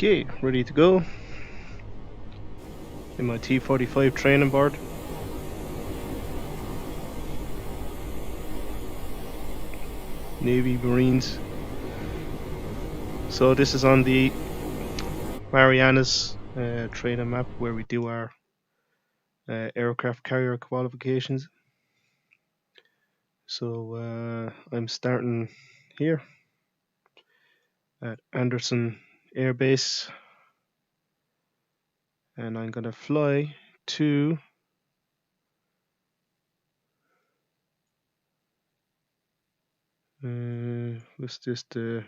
Okay, ready to go. In my T-45 training board. Navy, Marines. So this is on the Marianas training map where we do our aircraft carrier qualifications. So I'm starting here at Anderson Air Base, and I'm gonna fly to what's this, the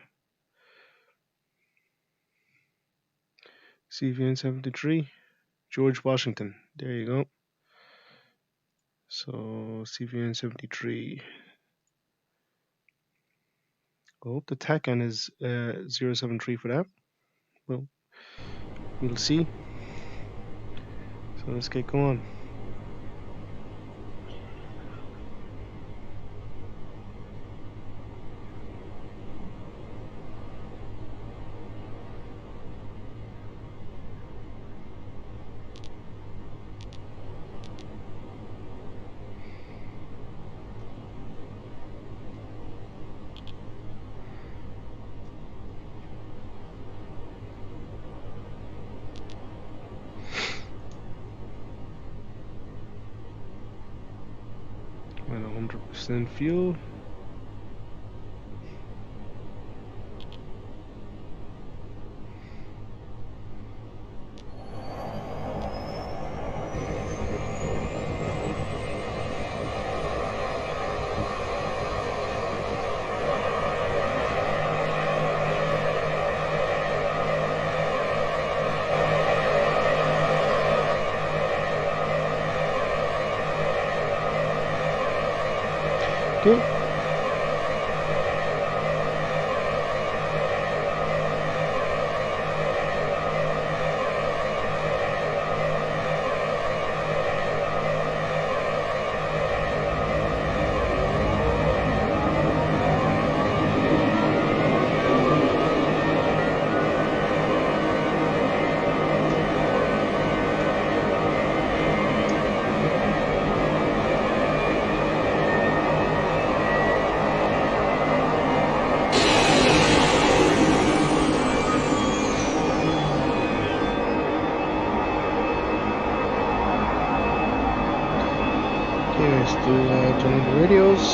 CVN 73 George Washington. There you go. So CVN 73. I hope the TACAN is 073 for that. Well, we'll see. So let's get going. And 100% fuel. Okay. Let's do turn on the radios.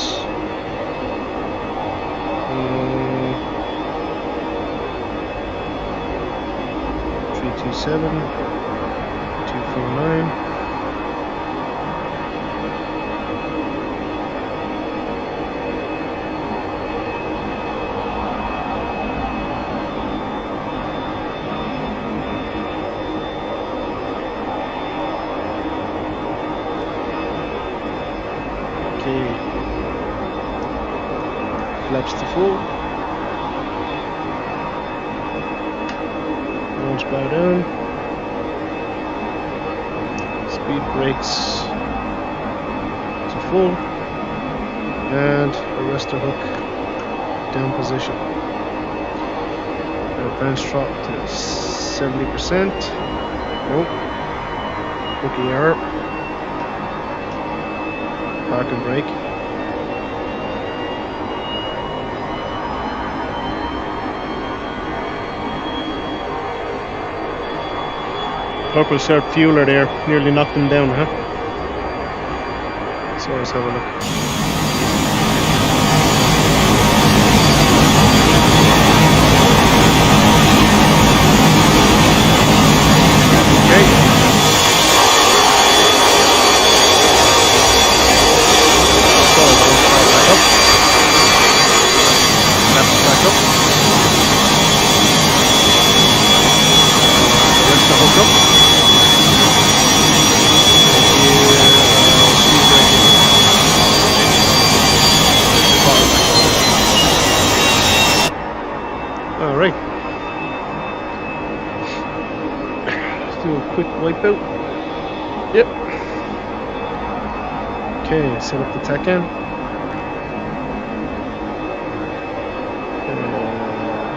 327, 249. Flaps to full. Launch bow down. Speed brakes to full. And arrestor hook down position. Advanced throttle to 70%. Nope. Rookie error. Park and brake. Purple shirt fueler there, nearly knocked him down, huh? So let's have a look. Okay. So back up. Left back up. There's the hook up. Alright. Let's do a quick wipeout. Yep. Okay, set up the TACAN.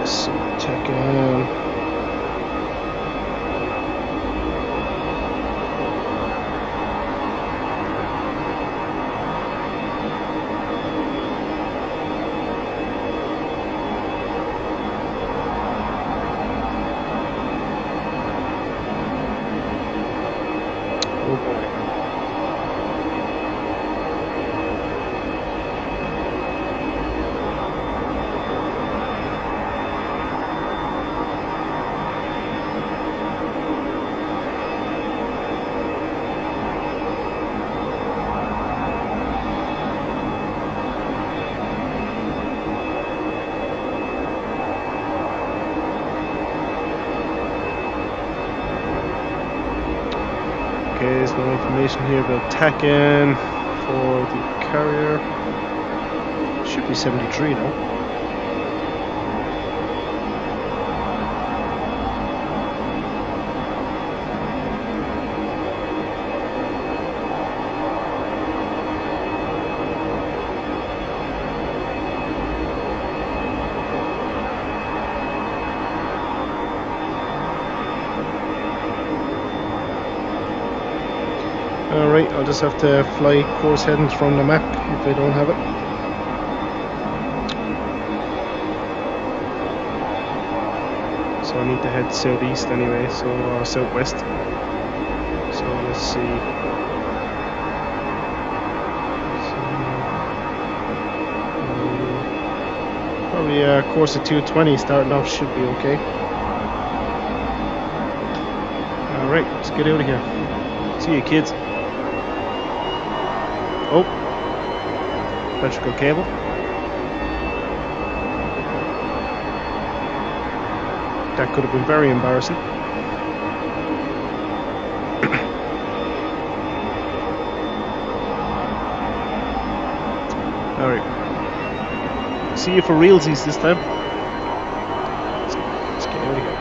So TACAN Okay, there's no information here about TACAN for the carrier. Should be 73 though. Alright, I'll just have to fly course headings from the map if I don't have it. So I need to head southeast anyway, or southwest. So let's see. Probably a course of 220 starting off should be okay. Alright, let's get out of here. See you, kids. Oh, electrical cable. That could have been very embarrassing. Alright. See you for realsies this time. Let's get out of here.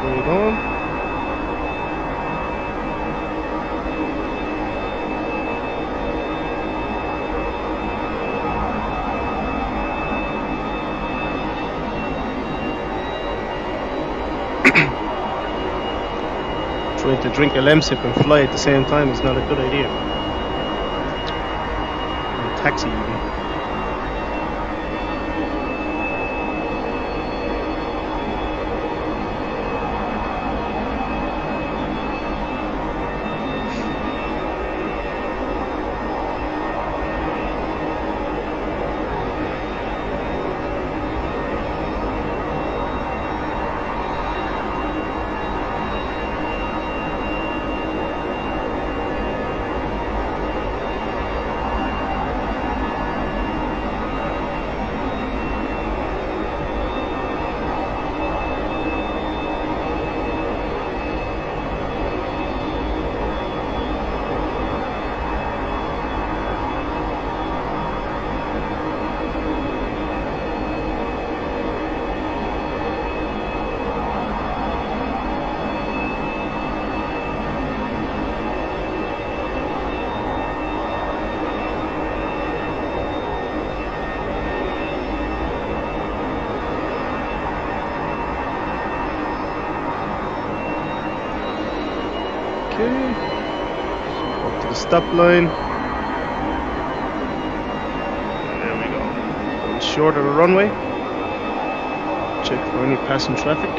Where you going? Trying to drink a lemsip and fly at the same time is not a good idea. Or a taxi even. Up to the stop line. There we go. Going short of the runway. Check for any passing traffic.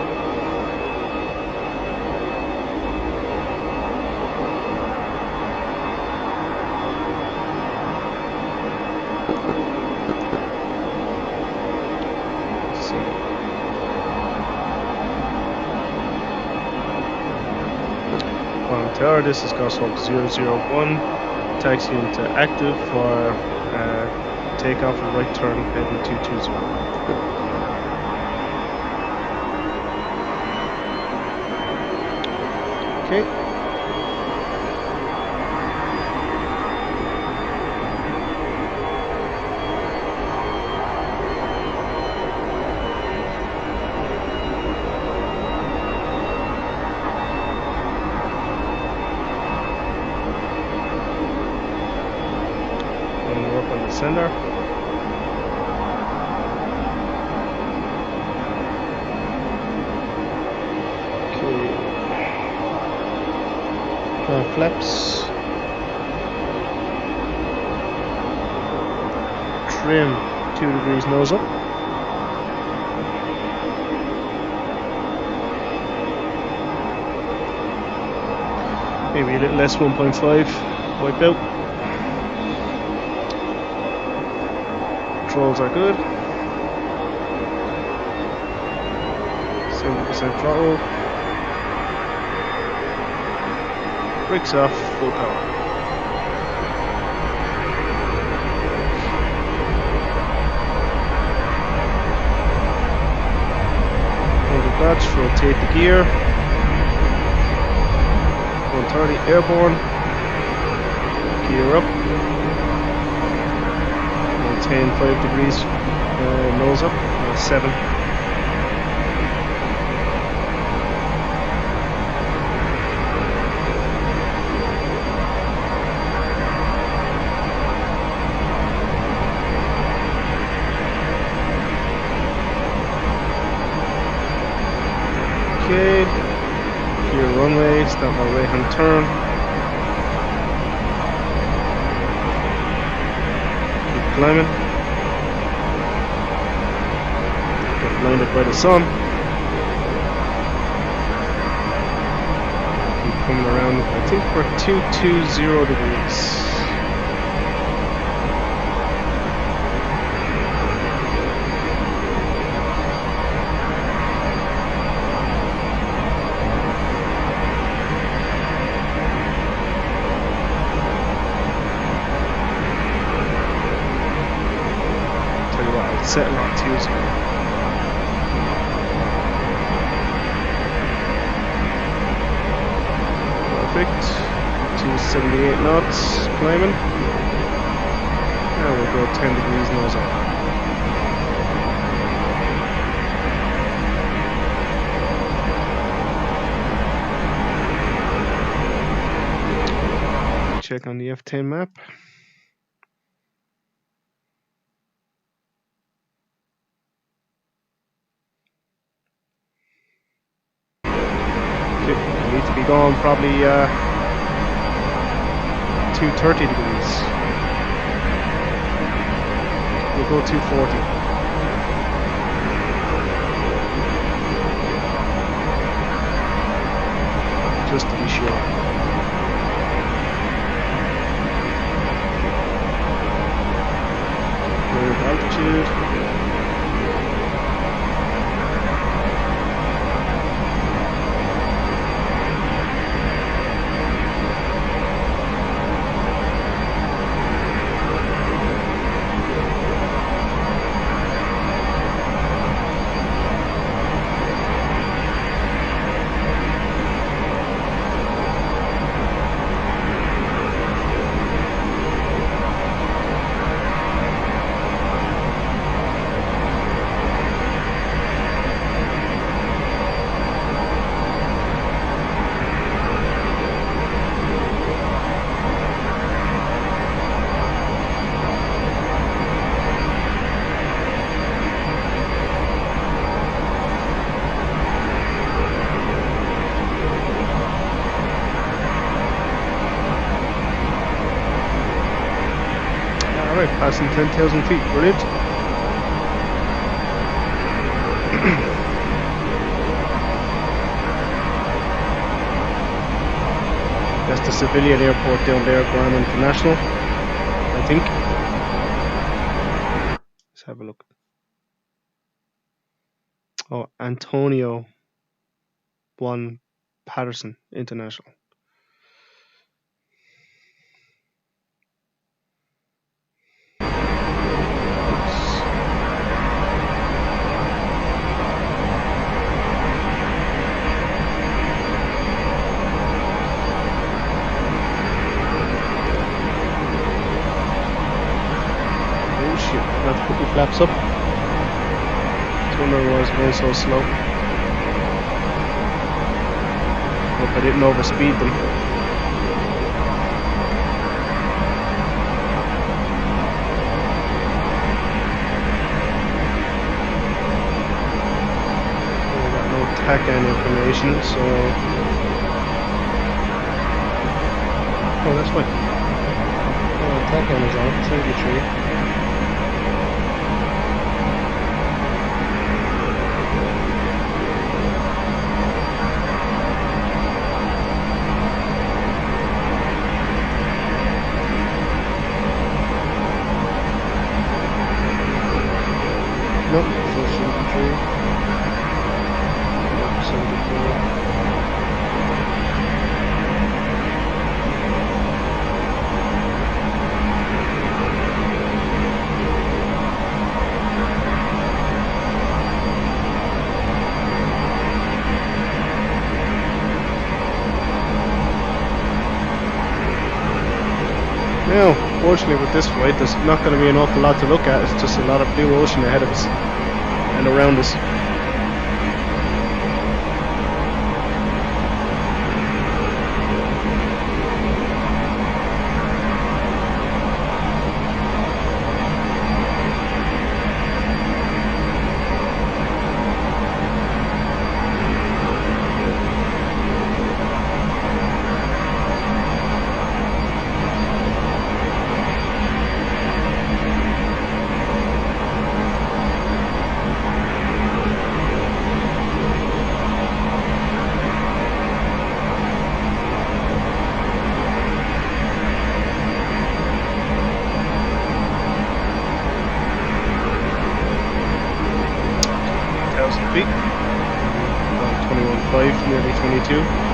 Let's see. Tower, this is Goshawk 001, taxiing to active for takeoff and right turn heading 220. Okay. Sender. Okay. Flaps. Trim 2 degrees nose up. Maybe a little less, 1.5. Wipe out. Controls are good. 70% throttle. Brakes off, full power. Hold the clutch, rotate the gear. 130 airborne. Gear up. Maintain 5 degrees nose up. 7. Okay, gear runway, start our right hand turn. Keep climbing. Get blinded by the sun. Keep coming around. I think we're 220 degrees. Set lock Tuesday. Perfect. 278 knots climbing. Now we'll go 10 degrees nose up. Check on the F10 map. Need to be going probably 230 degrees. We'll go 240. Just to be sure. Curve altitude. Alright, passing 10,000 feet, brilliant. That's the civilian airport down there, Guam International, I think. Let's have a look. Oh, Antonio 1 Patterson International. Let's put the flaps up. Wonder why it's going so slow. Hope I didn't overspeed them. I got no TACAN information, so Oh, that's fine. Oh, tack on is on. 73. Nope, still 73. Nope, 74. Now, fortunately with this flight, there's not going to be an awful lot to look at. It's just a lot of blue ocean ahead of us and around us. Feet. About 21.5, nearly 22.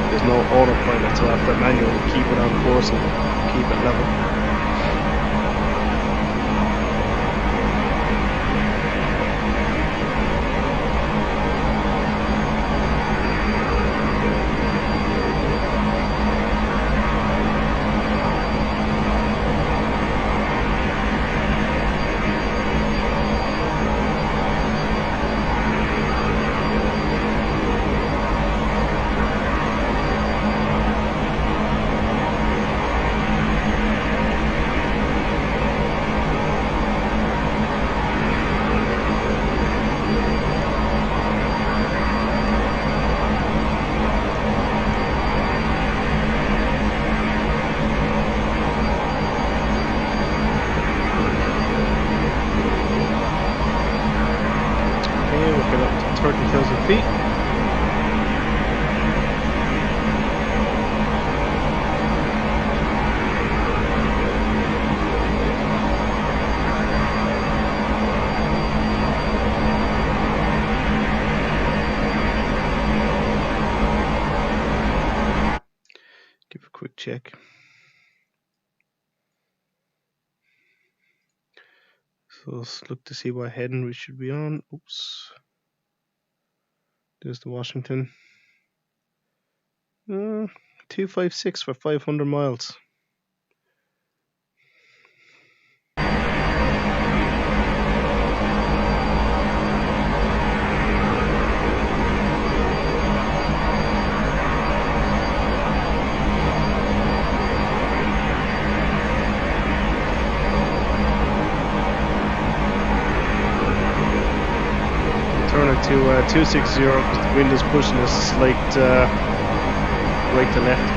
There's no autopilot, so I have to manually keep it on course and keep it level. Okay, we'll get up to 30,000 feet. Give a quick check. So let's look to see what heading we should be on. Oops. There's the Washington. 256 for 500 miles. Turn it to 260 because the wind is pushing us slight right to left.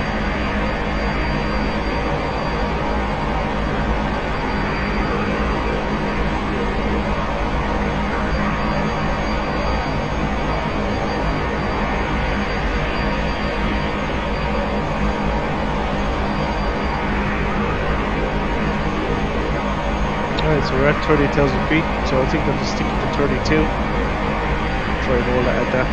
Alright, so we're at 30,000 feet, so I think I'll just stick it to 32. Try to hold it at that.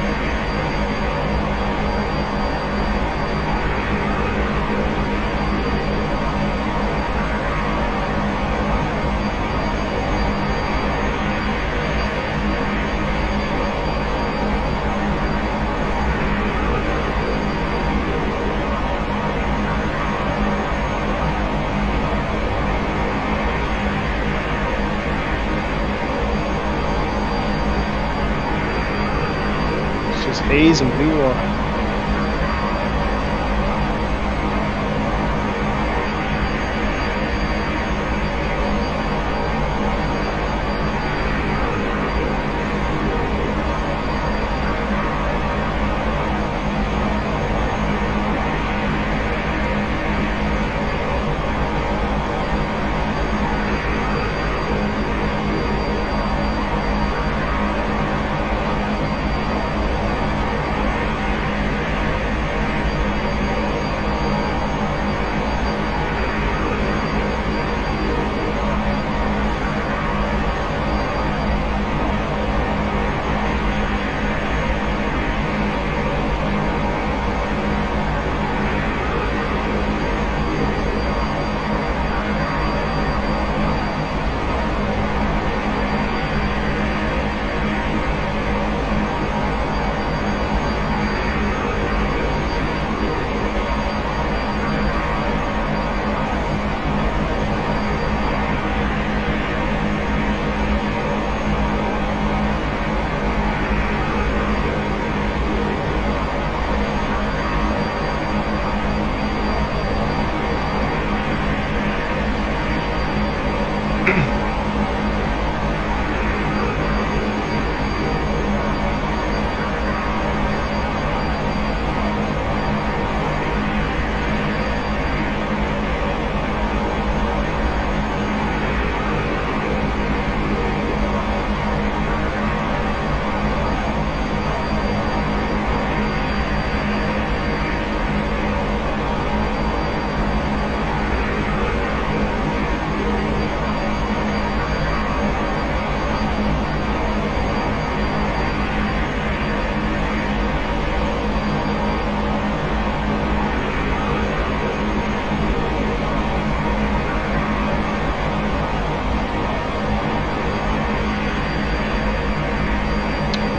just haze and blue water.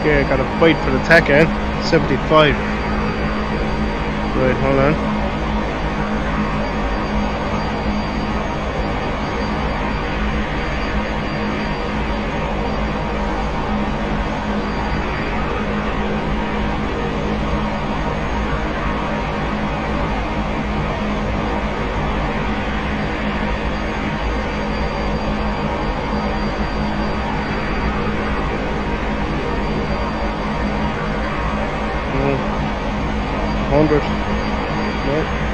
Okay, I got a bite for the tack end. 75. Right, hold on. No. 100. No.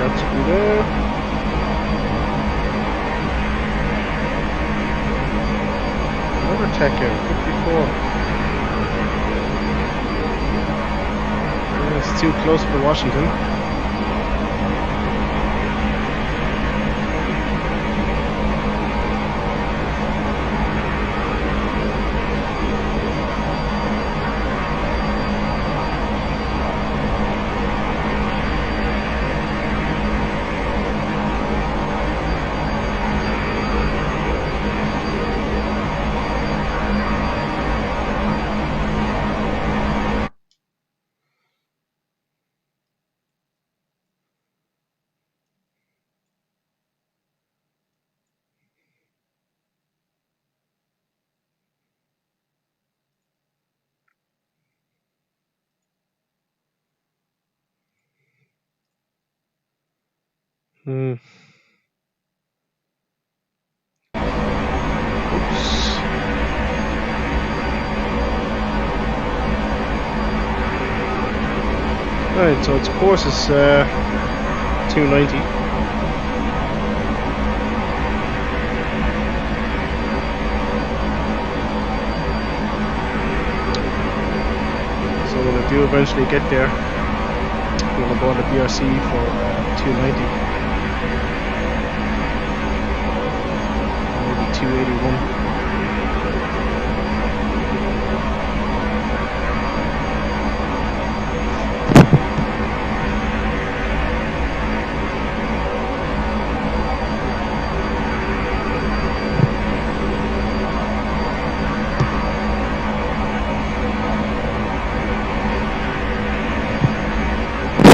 That should be there. Another tack out, 54. Yeah, it's too close for Washington. Hmm. Oops. Right, so its course is 290. when I do eventually get there, we'll go on the BRC for 290, maybe 281.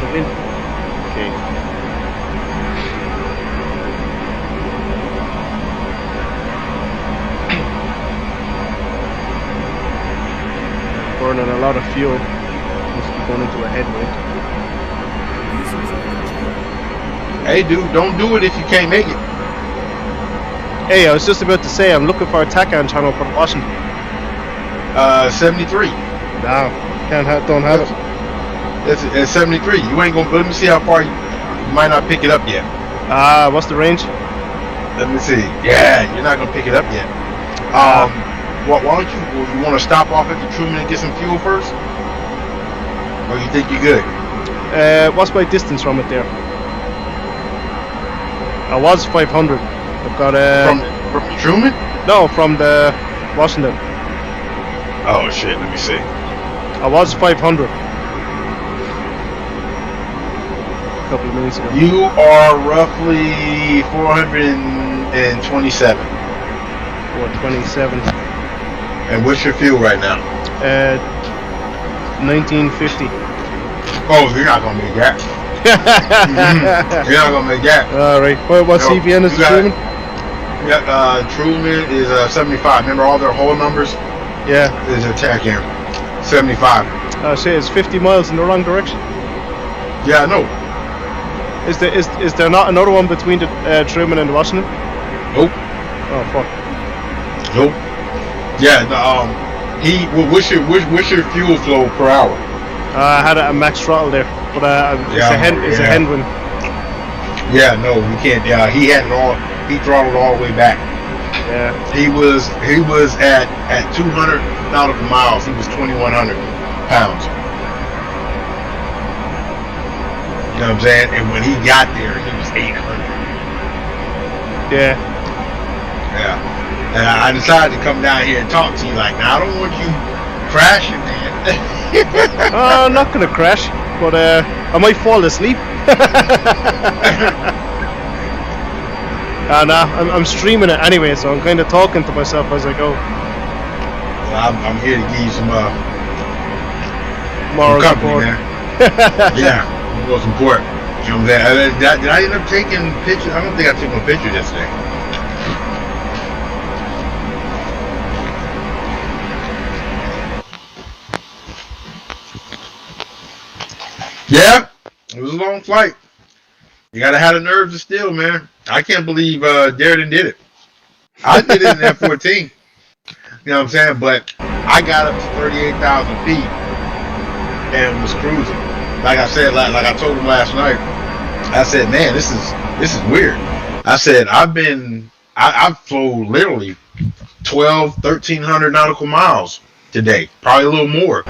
Okay. Burning a lot of fuel. Must be going into a headwind. Hey, dude, don't do it if you can't make it. Hey, I was just about to say, I'm looking for a TACAN channel for Washington. 73. No, don't have it. It's 73. You ain't gonna. Let me see how far you might not pick it up yet. What's the range? Let me see. Yeah, you're not gonna pick it up yet. Why don't you want to stop off at the Truman and get some fuel first? Or you think you're good? What's my distance from it there? I was 500. I've got from the Truman? No, from the Washington. Oh shit, let me see. I was 500 a couple of minutes ago. You are roughly 427. 427. And what's your fuel right now? 1950. Oh, you're not gonna make that. You're not gonna make that. Alright. What CVN is the Truman? Yeah, Truman is 75. Remember all their whole numbers? Yeah. There's a tag here. 75. Oh shit, it's 50 miles in the wrong direction. Yeah, I know. Is there not another one between the Truman and Washington? Nope. Oh fuck. Nope. Yeah. What's your fuel flow per hour? I had a max throttle there, but it's a headwind. Yeah, no, we can't. Yeah, he had it all. He throttled all the way back. Yeah. He was at 200 nautical miles. He was 2,100 pounds. You know what I'm saying? And when he got there, he was 800. Yeah. Yeah. And I decided to come down here and talk to you. Like, now I don't want you crashing, man. I'm not gonna crash, but I might fall asleep. Nah, I'm streaming it anyway, so I'm kind of talking to myself as I go. Well, I'm here to give you some moral company, support. man. Yeah, moral support. You know what I'm saying? Did I end up taking pictures? I don't think I took no pictures yesterday. Yeah, it was a long flight. You gotta have the nerves to steal, man. I can't believe Darren did it. I did it in F-14. You know what I'm saying? But I got up to 38,000 feet and was cruising. Like I said, like I told him last night, I said, man, this is weird. I said, I've flown literally 1,300 nautical miles today, probably a little more.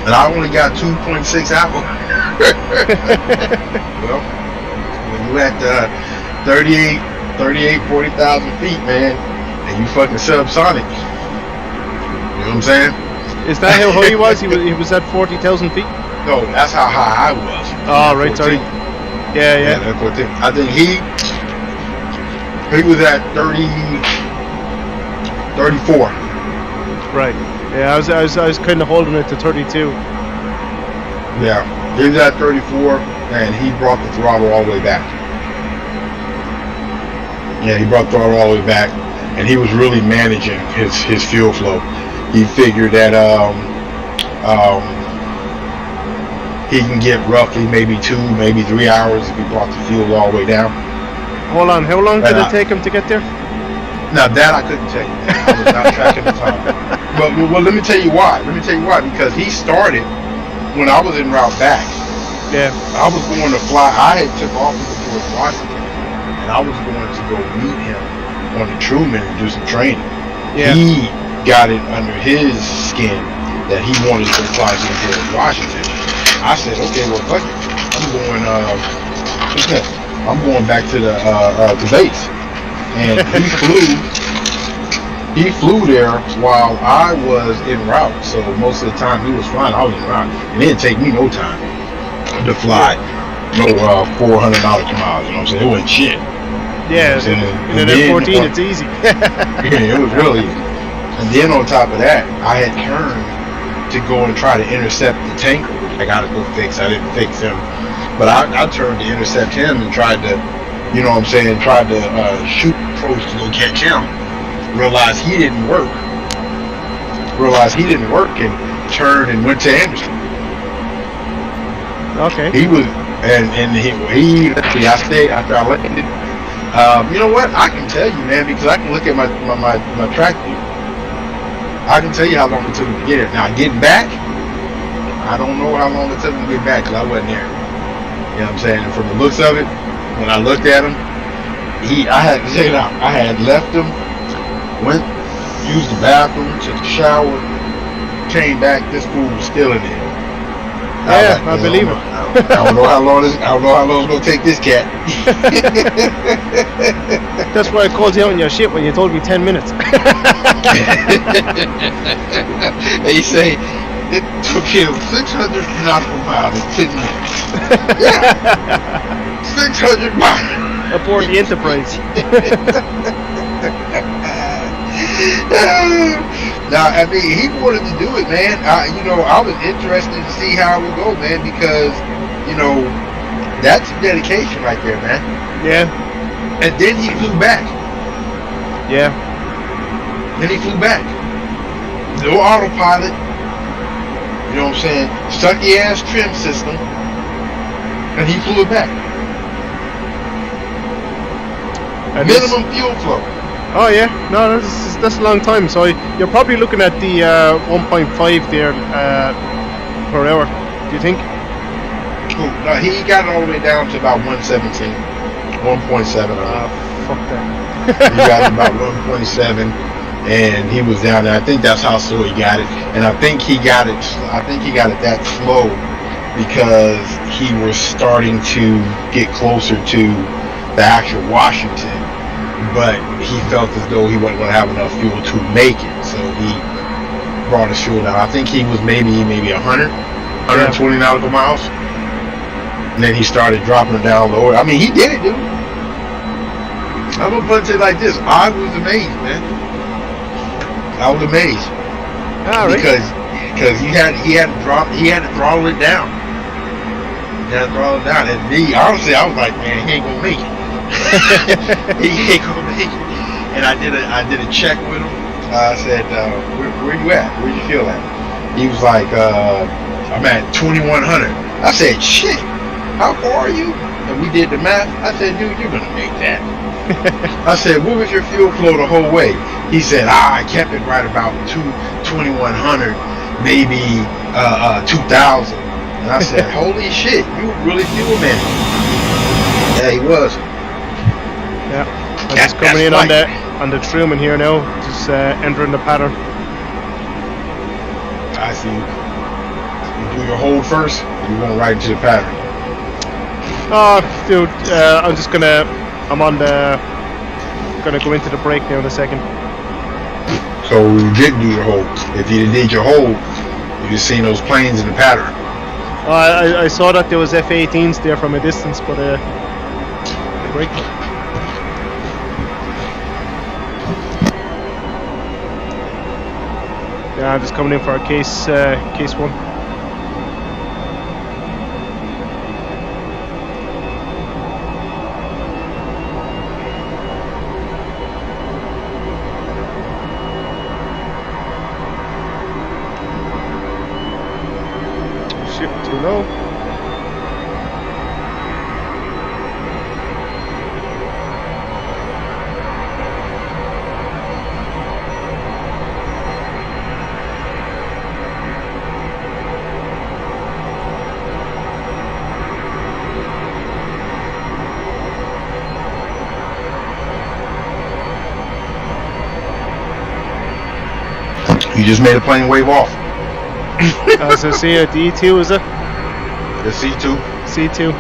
And I only got 2.6 hours. Well, when you at 40,000 feet, man, and you fucking subsonic. You know what I'm saying? Is that how high he was? He was at 40,000 feet? No, that's how high I was. Oh, right, 14. Sorry. Yeah. I think he was at 34. Right. Yeah, I was kind of holding it to 32. Yeah, he was at 34, and he brought the throttle all the way back. Yeah, he brought the throttle all the way back, and he was really managing his fuel flow. He figured that he can get roughly maybe 2, maybe 3 hours if he brought the fuel all the way down. Hold on, how long did it take him to get there? Now that I couldn't tell you. I was not tracking the time. But well, let me tell you why. Because he started when I was en route back. Yeah. I was going to fly. I had took off towards Washington, and I was going to go meet him on the Truman and do some training. Yeah. He got it under his skin that he wanted to apply to George Washington. I said, okay, well, fuck it. I'm going. I'm going back to the base, and he flew there while I was en route. So most of the time he was flying, I was en route. And it didn't take me no time to fly. No $400 miles. You know what I'm saying? It wasn't shit. Yeah, You know in an F-14, it's easy. Yeah, it was really easy. And then on top of that, I had turned to go and try to intercept the tanker, which I got to go fix. I didn't fix him. But I turned to intercept him and tried to, you know what I'm saying, tried to shoot approach to go catch him. Realized he didn't work. And turned and went to Anderson. Okay. He was, and he I stayed after I landed. You know what? I can tell you, man, because I can look at my track view. I can tell you how long it took me to get here. Now, getting back, I don't know how long it took me to get back because I wasn't there. You know what I'm saying? And from the looks of it, when I looked at him, I had left him, went, used the bathroom, took a shower, came back. This fool was still in there. Yeah, I believe it. I don't know how long it's gonna take this cat. That's why I called you out on your shit when you told me 10 minutes. They say it took him 600 nautical miles in 10 minutes. Yeah, 600 miles aboard the Enterprise. Now, I mean, he wanted to do it, man. I was interested to see how it would go, man, because, that's dedication right there, man. Yeah. And then he flew back. Yeah. Then he flew back. No autopilot. You know what I'm saying? Sucky ass trim system. And he flew it back. Minimum fuel flow. Oh yeah, no, that's a long time. So you're probably looking at the 1.5 there per hour. Do you think? No, he got it all the way down to about 117, 1.7. Fuck that. He got it about 1.7, and he was down there. I think that's how slow he got it, and I think he got it that slow because he was starting to get closer to the actual Washington. But he felt as though he wasn't going to have enough fuel to make it, so he brought his fuel down. I think he was maybe 100, 120 nautical miles, and then he started dropping it down lower. I mean, he did it, dude. I'm gonna put it like this: I was amazed, man. I was amazed because he had to throttle it down. And me, honestly, I was like, man, he ain't gonna make it. He ain't gonna make it. And I did a check with him. I said, where you at? Where you feel at? He was like, I'm at 2100. I said, shit, how far are you? And we did the math. I said, dude, you're gonna make that. I said, what was your fuel flow the whole way? He said, I kept it right about 2100, maybe 2000. And I said, holy shit, you really fuel man. Yeah, he was. Yeah, I'm just coming in on the Truman here now, just entering the pattern. I see. You do your hold first, or you won't right into the pattern? Oh, dude, I'm gonna go into the break now in a second. So you didn't do your hold. If you did your hold, you just seen those planes in the pattern. I saw that there was F-18s there from a distance, but break. Yeah, I'm just coming in for a case one. Shit, too low. You just made a plane wave off. So see a D2 is it? The C2. C2.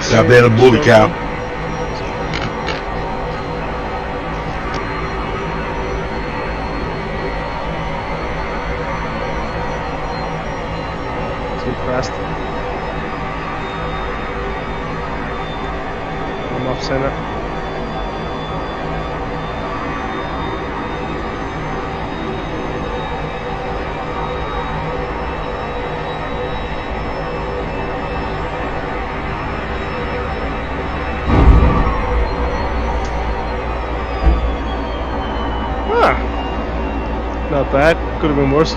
Stop being a bully cow. Too fast. I'm off center. Not bad. Could have been worse.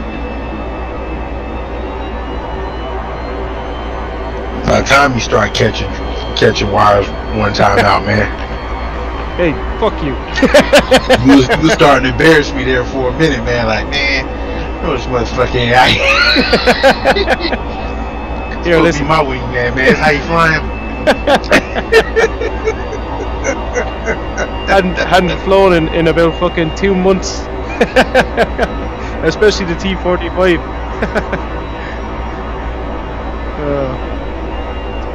By the time you start catching wires one time out, man. Hey, fuck you. you was starting to embarrass me there for a minute, man. Like, man, this motherfucking guy. Here, listen. Be my wingman, man. That's how you flying. hadn't flown in about fucking 2 months. Especially the T-45.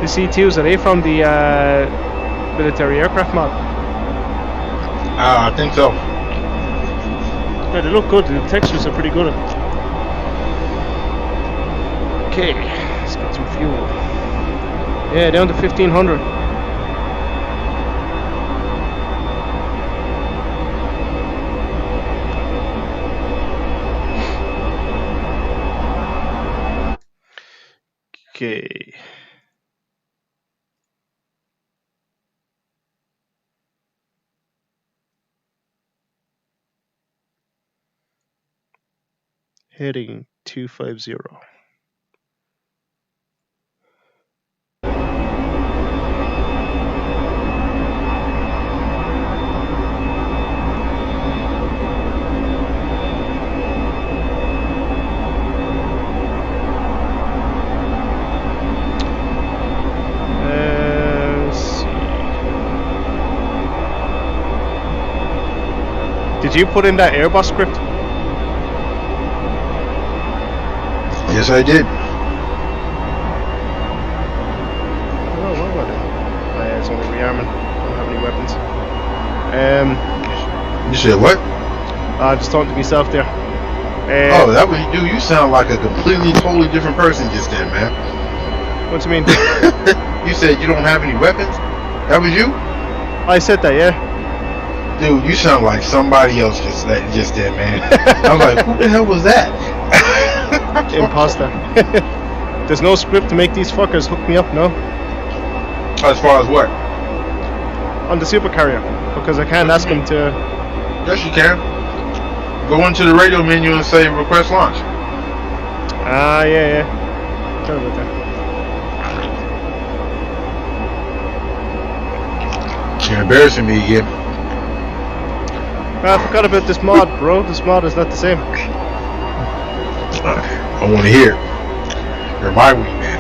The C2s, are they from the military aircraft mod? I think so. Yeah, they look good. The textures are pretty good. Okay, let's get some fuel. Yeah, down to 1500. Okay. Heading 250. Let's see. Did you put in that Airbus script? Yes, I did. Oh, what about it? Oh, yeah, it's only rearming. Don't have any weapons. You said what? Just talking to myself there. Oh, that what you do? You sound like a completely, totally different person just then, man. What do you mean? You said you don't have any weapons? That was you? I said that, yeah. Dude, you sound like somebody else just then, man. I was like, who the hell was that? Imposter. There's no script to make these fuckers hook me up, no? As far as what? On the supercarrier. Because I can't ask him to... Yes, you can. Go into the radio menu and say request launch. Ah, yeah. Sorry about that. You're embarrassing me again. I forgot about this mod, bro. This mod is not the same. I want to hear. You're my wingman.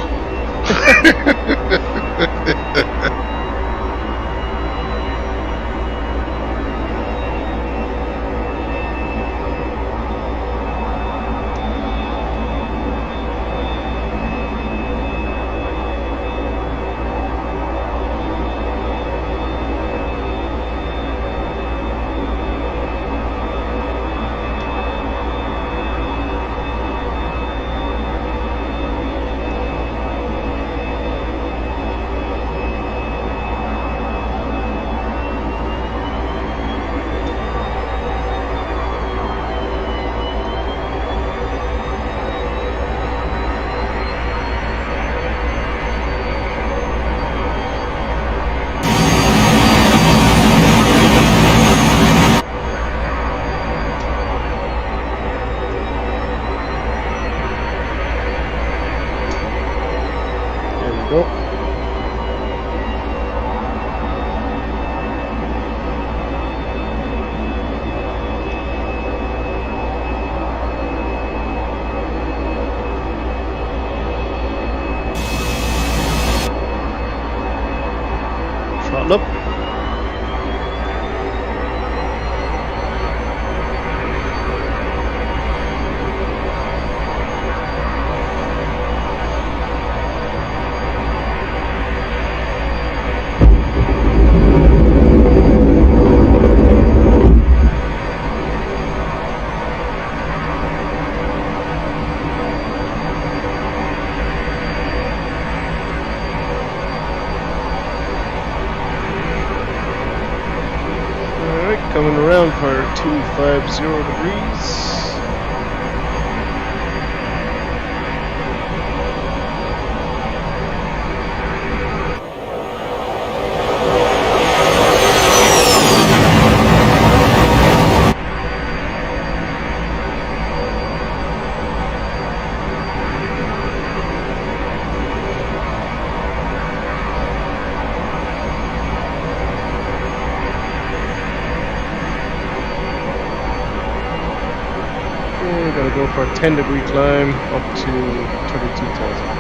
250 degrees. We're gonna go for a 10-degree climb up to 32,000.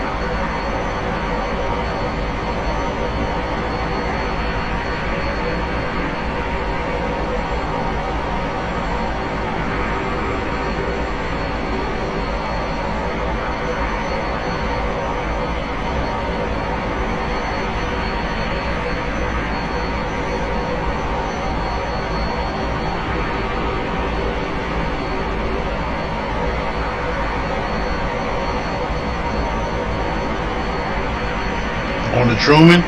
On the Truman,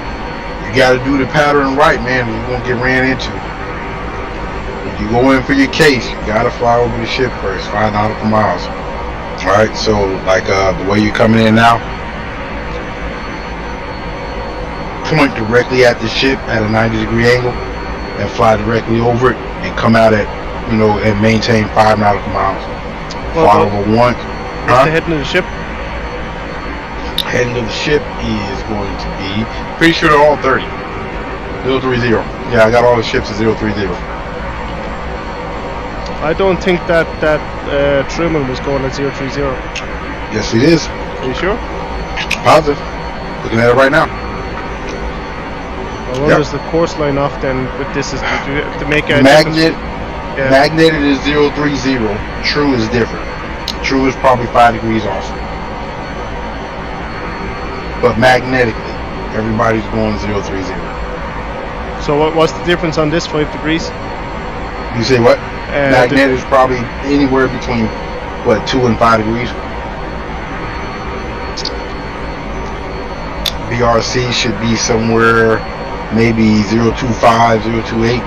you got to do the pattern right, man, or you're going to get ran into. When you go in for your case, you got to fly over the ship first, 5 nautical miles. Alright, so like the way you're coming in now, point directly at the ship at a 90-degree angle and fly directly over it and come out at, and maintain 5 nautical miles. Fly over once. What's the heading of the ship? Heading of the ship is going to be, pretty sure they're all 30. 030. Yeah, I got all the ships at 030. I don't think that Truman was going at 030. Yes, it is. Are you sure? Positive. Looking at it right now. I wonder is the course line off then with this is to make a Magneted is 030. True is different. True is probably 5 degrees off. But magnetically, everybody's going 030. So what's the difference on this 5 degrees? You say what? Magnetic is probably anywhere between 2 and 5 degrees. BRC should be somewhere maybe 025, 028.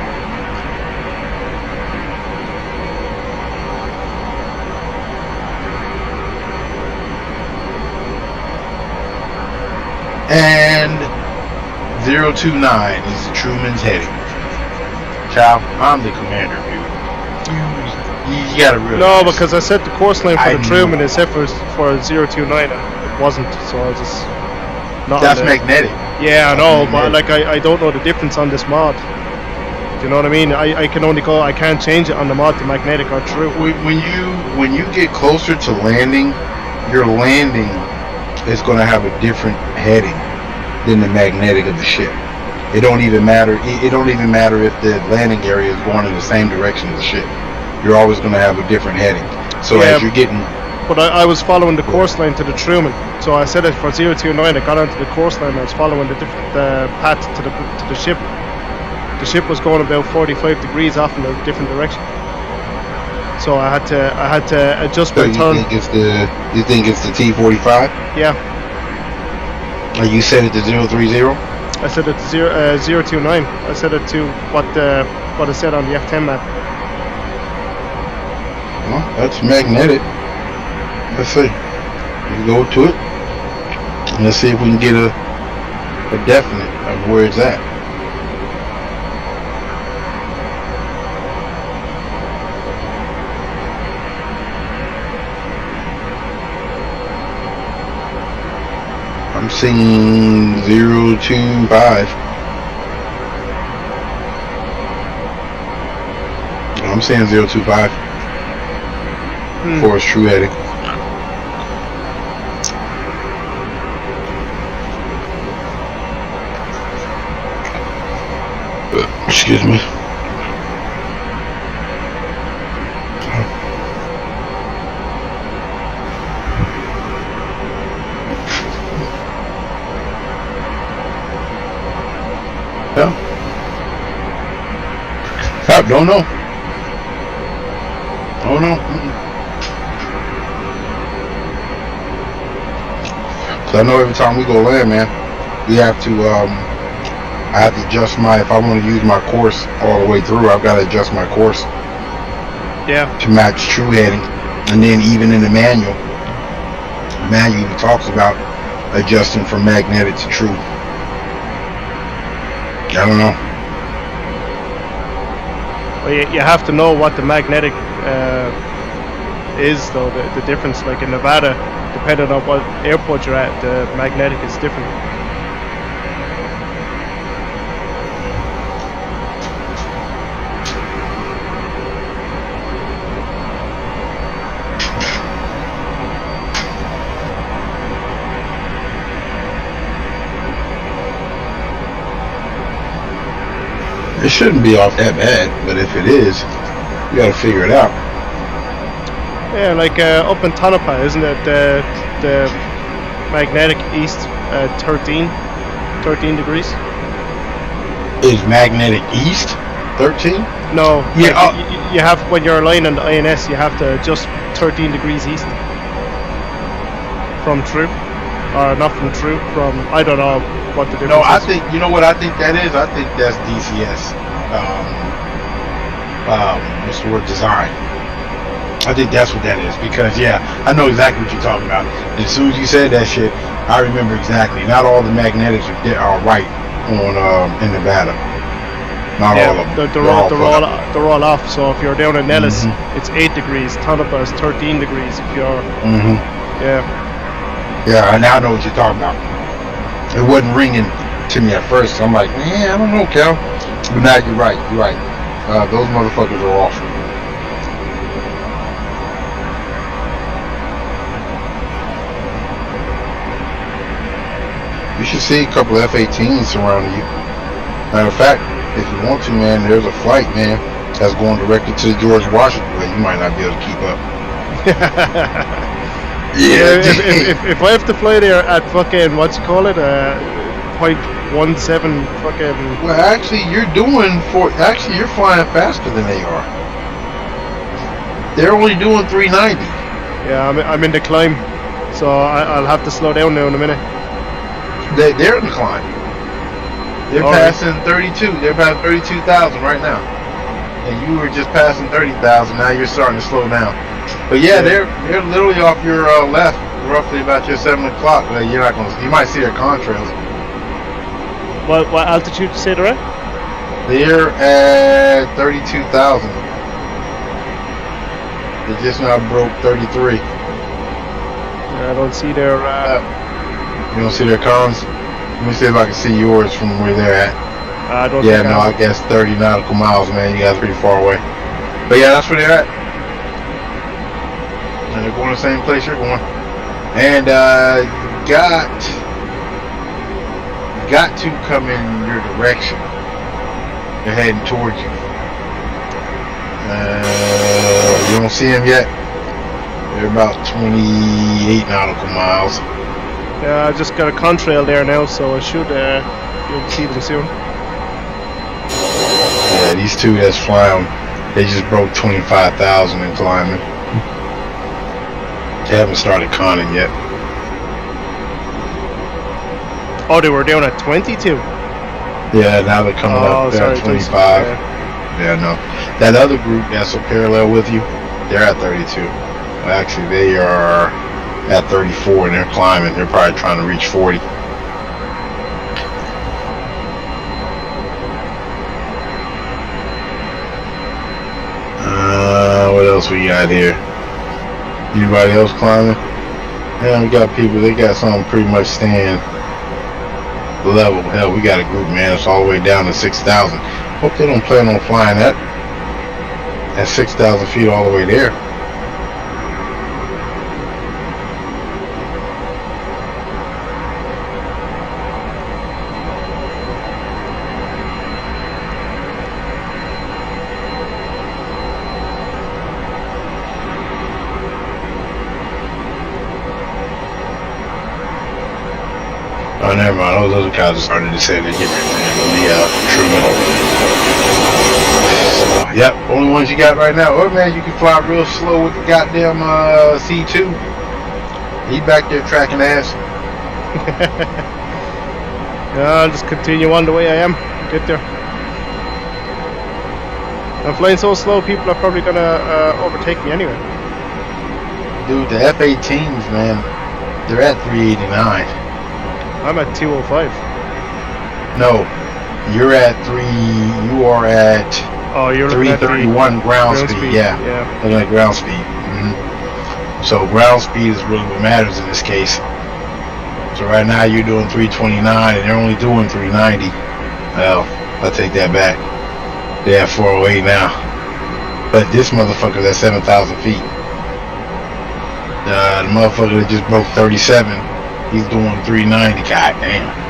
And 029 is the Truman's heading. Child, I'm the commander, dude. You gotta realize. No, because I said the course line for the Truman is set for 029. It wasn't, so I was just not. That's magnetic. Yeah, I know, but like I don't know the difference on this mod. Do you know what I mean? I can only go. I can't change it on the mod to magnetic or true. When you get closer to landing, your landing is going to have a different heading than the magnetic of the ship. It don't even matter. It don't even matter if the landing area is going in the same direction as the ship. You're always going to have a different heading. So as you're getting. But I was following the course line to the Truman, so I said it for 029. I got onto the course line. I was following the path to the ship. The ship was going about 45 degrees off in a different direction. So I had to adjust my turn. You think it's the T45? Yeah. You set it to 030? I set it to 029. I set it to what it said on the F10 map. Well, that's magnetic. Let's see. We go to it. And let's see if we can get a definite of where it's at. I'm seeing 025. I'm seeing 025 for its true heading. Excuse me. Yeah. Don't know. Don't know. Cause I know every time we go land, man, we have to. I have to adjust if I want to use my course all the way through, I've got to adjust my course Yeah. to match true heading. And then even in the manual even talks about adjusting from magnetic to true. I don't know. Well, you have to know what the magnetic is, though. The difference, like in Nevada, depending on what airport you're at, the magnetic is different. It shouldn't be off that bad, but if it is, you got to figure it out. Yeah, like up in Tonopah, isn't it? The magnetic east 13 degrees. Is magnetic east 13? No. Yeah. Like, you have, when you're aligning on the INS, you have to adjust 13 degrees east from true, or not from true. From, I don't know what the difference is. No, I think, you know what I think that is? I think that's DCS. What's the word? Design. I think that's what that is, because yeah, I know exactly what you're talking about. As soon as you said that shit, I remember exactly. Not all the magnetics are right on in Nevada. Not all of them. They're all off. So if you're down in Nellis, it's 8 degrees. Tonopah is 13 degrees. If you're yeah, I now know what you're talking about. It wasn't ringing to me at first. So I'm like, man, I don't know, Cal. But now you're right. You're right. Those motherfuckers are off. You should see a couple of F-18s surrounding you. Matter of fact, if you want to, man, there's a flight, man, that's going directly to the George Washington. But you might not be able to keep up. Yeah. If I have to fly there at fucking, what's you call it, 0.17 fucking. Well, actually, you're flying faster than they are. They're only doing 390. Yeah, I'm in the climb, so I'll have to slow down now in a minute. They're in the climb. They're passing 32. They're passing 32,000 right now. And you were just passing 30,000. Now you're starting to slow down. But yeah, they're literally off your left, roughly about your 7 o'clock. You're not gonna. You might see their contrails. What altitude you say they're at? They're at 32,000. They just now broke 33. Yeah, I don't see their. You don't see their comms? Let me see if I can see yours from where they're at. I don't. Yeah, no, I guess 30 nautical miles, man. You guys are pretty far away. But yeah, that's where they're at. And they're going the same place you're going. And got to come in your direction. They're heading towards you. You don't see them yet? They're about 28 nautical miles. Yeah, I just got a contrail there now, so I should you'll see them soon. Yeah, these two that's flying, they just broke 25,000 in climbing. They haven't started conning yet. Oh, they were down at 22? Yeah, now they're coming up. They're at 25. Yeah, no. That other group that's so parallel with you, they're at 32. Well, actually, they are at 34 and they're climbing. They're probably trying to reach 40. What else we got here? Anybody else climbing? Yeah, we got people. They got something pretty much staying level. Hell, we got a group, man. It's all the way down to 6,000. Hope they don't plan on flying that at 6,000 feet all the way there. Oh, never mind. Those other guys are starting to say they're getting the Truman. So, yep, only ones you got right now. Oh man, you can fly real slow with the goddamn C2. He back there tracking ass. Yeah, I'll just continue on the way I am. Get there. I'm flying so slow, people are probably gonna overtake me anyway. Dude, the F-18s, man, they're at 389. I'm at 205. No, you are at Oh, you're looking at 331 ground speed. Yeah, looking at ground speed. So ground speed is really what matters in this case. So right now you're doing 329 and they're only doing 390. Well, I'll take that back. They're at 408 now. But this motherfucker's at 7,000 feet. The motherfucker that just broke 37, he's doing 390. God damn.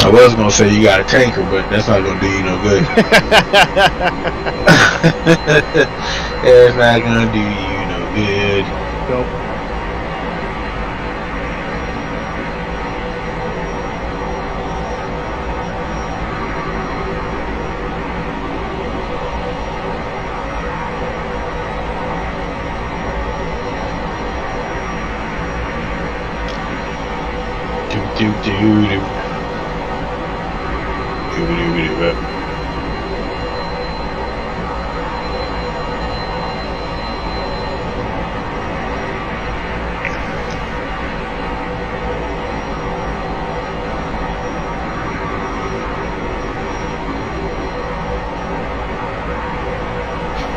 I was gonna say you got a tanker, but that's not gonna do you no good. It's not gonna do you no good. Nope. Do.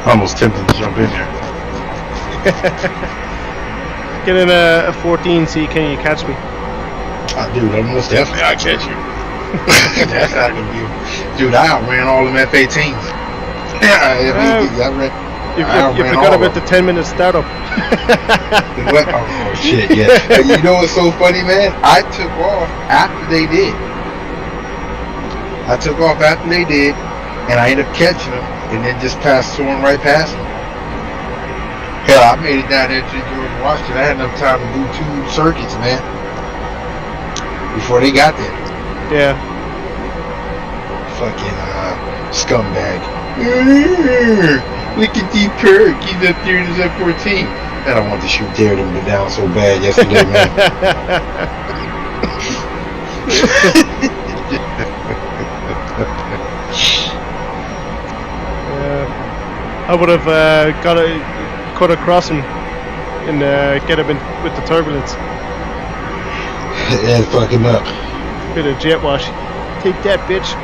Almost tempted to jump in there. Get in a 14, see can you catch me? Dude, almost definitely I'll catch you. That's not gonna be. Dude, I outran all them F-18s. You forgot about the 10-minute startup. What? Oh shit, yeah. You know what's so funny, man? I took off after they did. And I ended up catching them, and then just soaring right past them. Hell, I made it down there to George Washington. I had enough time to do 2 circuits, man, before they got there. Yeah. Fucking scumbag. Look at D Perk, he's up there in his F-14. Man, I want to shoot Daredevil down so bad yesterday, man. I would have cut across him and get him in with the turbulence. And fuck him up. Bit of jet wash. Take that, bitch.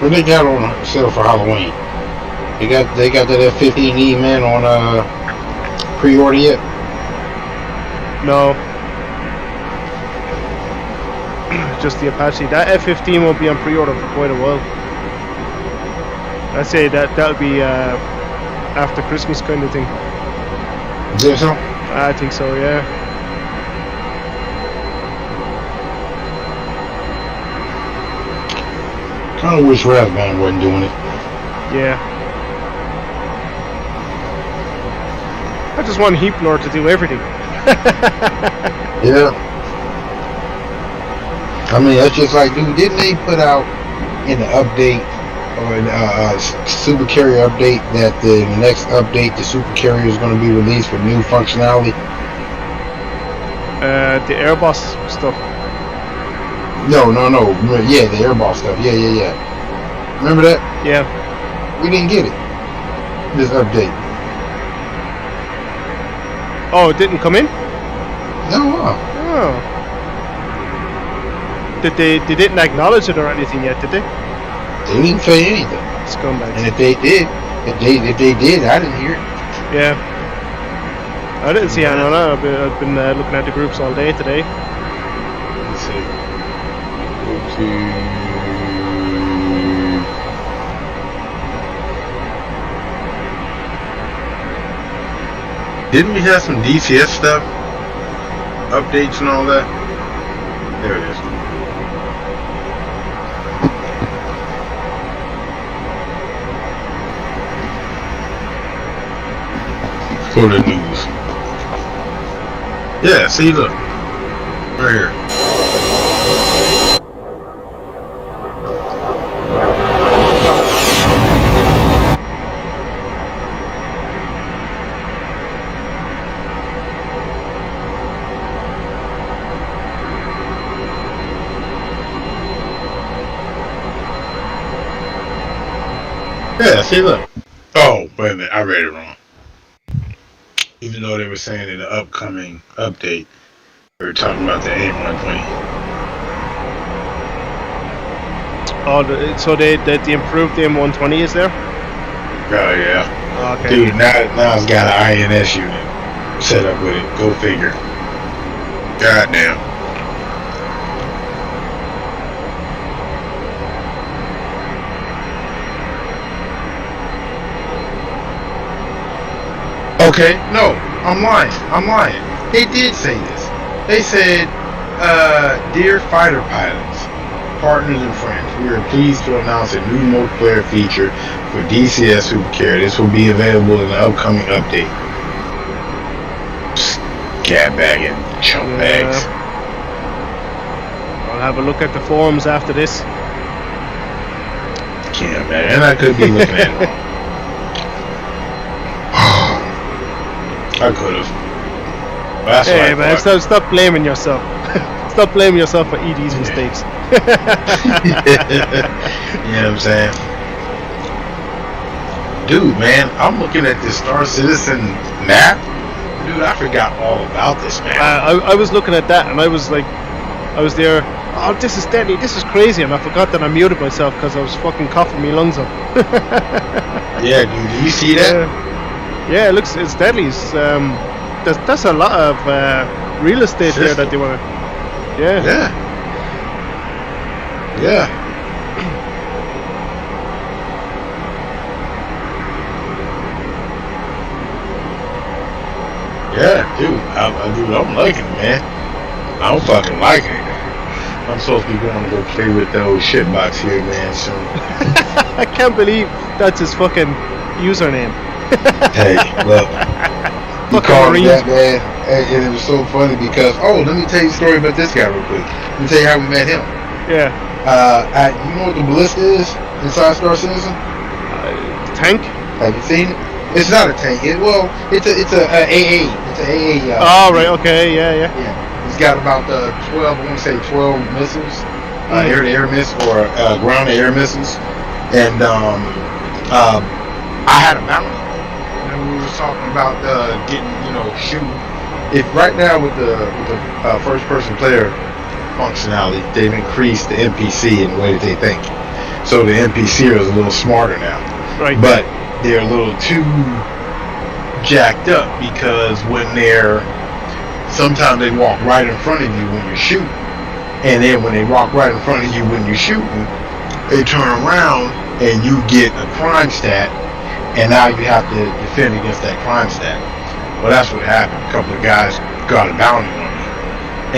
What they got on sale for Halloween? They got that F-15E, man, on pre-order yet? No. Just the Apache. That F-15 won't be on pre-order for quite a while. I'd say that'll be after Christmas kind of thing. You think so? I think so, yeah. Kind of wish Razman wasn't doing it. Yeah. I just want Heap Lord to do everything. Yeah. I mean, that's just like, dude, didn't they put out in the update, or super carrier update, that the next update, the super carrier is going to be released with new functionality? The Airbus stuff. No. Yeah, the Airbus stuff. Yeah. Remember that? Yeah. We didn't get it. This update. Oh, it didn't come in? No. Oh. They didn't acknowledge it or anything yet, did they? They didn't say anything. Scumbags. And if they did, I didn't hear it. Yeah. I didn't see anyone. I've been looking at the groups all day today. Let's see. Go to... Didn't we have some DCS stuff? Updates and all that? There it is. for the news. Yeah, see, look. Right here. Yeah, see, look. Oh, wait a minute. I read it wrong. Even though they were saying in the upcoming update, we were talking about the A120. Oh, so the improved M120 is there? Oh, yeah. Okay. Dude, now it's got an INS unit set up with it. Go figure. Goddamn. Okay, no, I'm lying. They did say this. They said, dear fighter pilots, partners and friends, we are pleased to announce a new multiplayer feature for DCS Supercarrier. This will be available in the upcoming update. Scabbag and chump bags. I'll have a look at the forums after this. Can't imagine. And I could be looking at it wrong. I could have. That's hey man, stop blaming yourself. Stop blaming yourself for ED's mistakes. You know what I'm saying? Dude, man, I'm looking at this Star Citizen map. Dude, I forgot all about this, man. I was looking at that and I was there. Oh, this is deadly. This is crazy, and I forgot that I muted myself because I was fucking coughing my lungs up. Yeah, dude, do you see that? Yeah, it's deadly. That's a lot of real estate there that they want to. Yeah. Yeah, dude, I'm liking it, man. I'm fucking liking it. I'm supposed to be going to go play with those shitbox here, man, soon. I can't believe that's his fucking username. Hey, look. He called me that, man, and it was so funny because, let me tell you a story about this guy real quick. Let me tell you how we met him. Yeah. You know what the ballista is inside Star Citizen? Tank? Have you seen it? It's not a tank. It's a AA. It's an AA. Oh, right. Okay. Yeah. He's got about 12 missiles, air-to-air missiles or ground-to-air missiles, and I had a bounty. And we were talking about getting, shooting. If right now with the first-person player functionality, they've increased the NPC in the way that they think. So the NPC is a little smarter now. Right. But they're a little too jacked up because sometimes they walk right in front of you when you're shooting. And then when they walk right in front of you when you're shooting, they turn around and you get a crime stat, and now you have to defend against that crime stat. Well, that's what happened. A couple of guys got a bounty on me.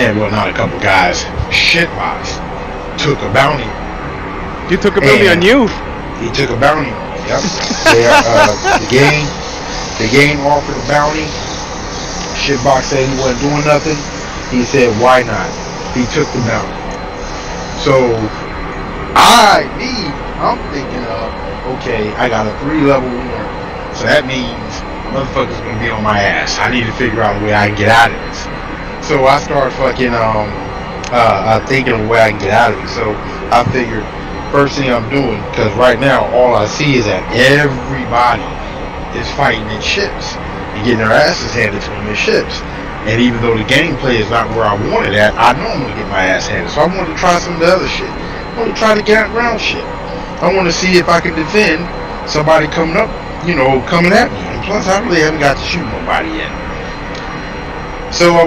And, well, not a couple of guys, shitbox took a bounty. You took a bounty on you? He took a bounty on me, yep. The game offered a bounty. Shitbox said he wasn't doing nothing. He said, why not? He took the bounty. So, I'm thinking of, okay, I got a 3-level warrant. So that means motherfucker's gonna be on my ass. I need to figure out a way I can get out of this. So I started fucking, thinking of a way I can get out of it. So I figured, first thing I'm doing, because right now all I see is that everybody is fighting in ships and getting their asses handed to them in ships. And even though the gameplay is not where I want it at, I know I'm gonna get my ass handed. So I want to try some of the other shit. I want to try the ground shit. I want to see if I can defend somebody coming up, coming at me. And plus, I really haven't got to shoot nobody yet. So I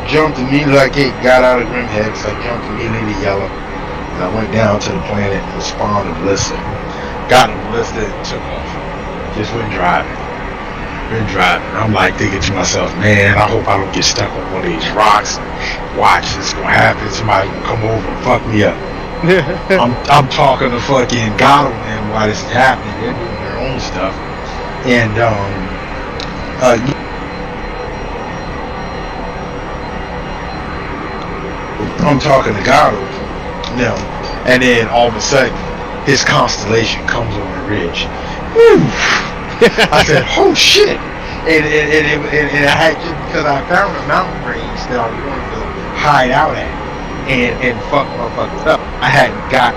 jumped immediately, got out of Grimhex. I jumped immediately to Yellow. And I went down to the planet and spawned a ballista. Got a ballista and took off. Just went driving. I'm thinking to myself, man, I hope I don't get stuck on one of these rocks. Watch, this is gonna happen. Somebody's gonna come over and fuck me up. I'm talking to fucking God on them while this is happening. They're doing their own stuff. And I'm talking to God now, and then all of a sudden, his constellation comes on the ridge. Whew. I said, "Oh shit!" And I had just because I found a mountain range that I wanted to hide out at, and fuck motherfuckers up. I hadn't got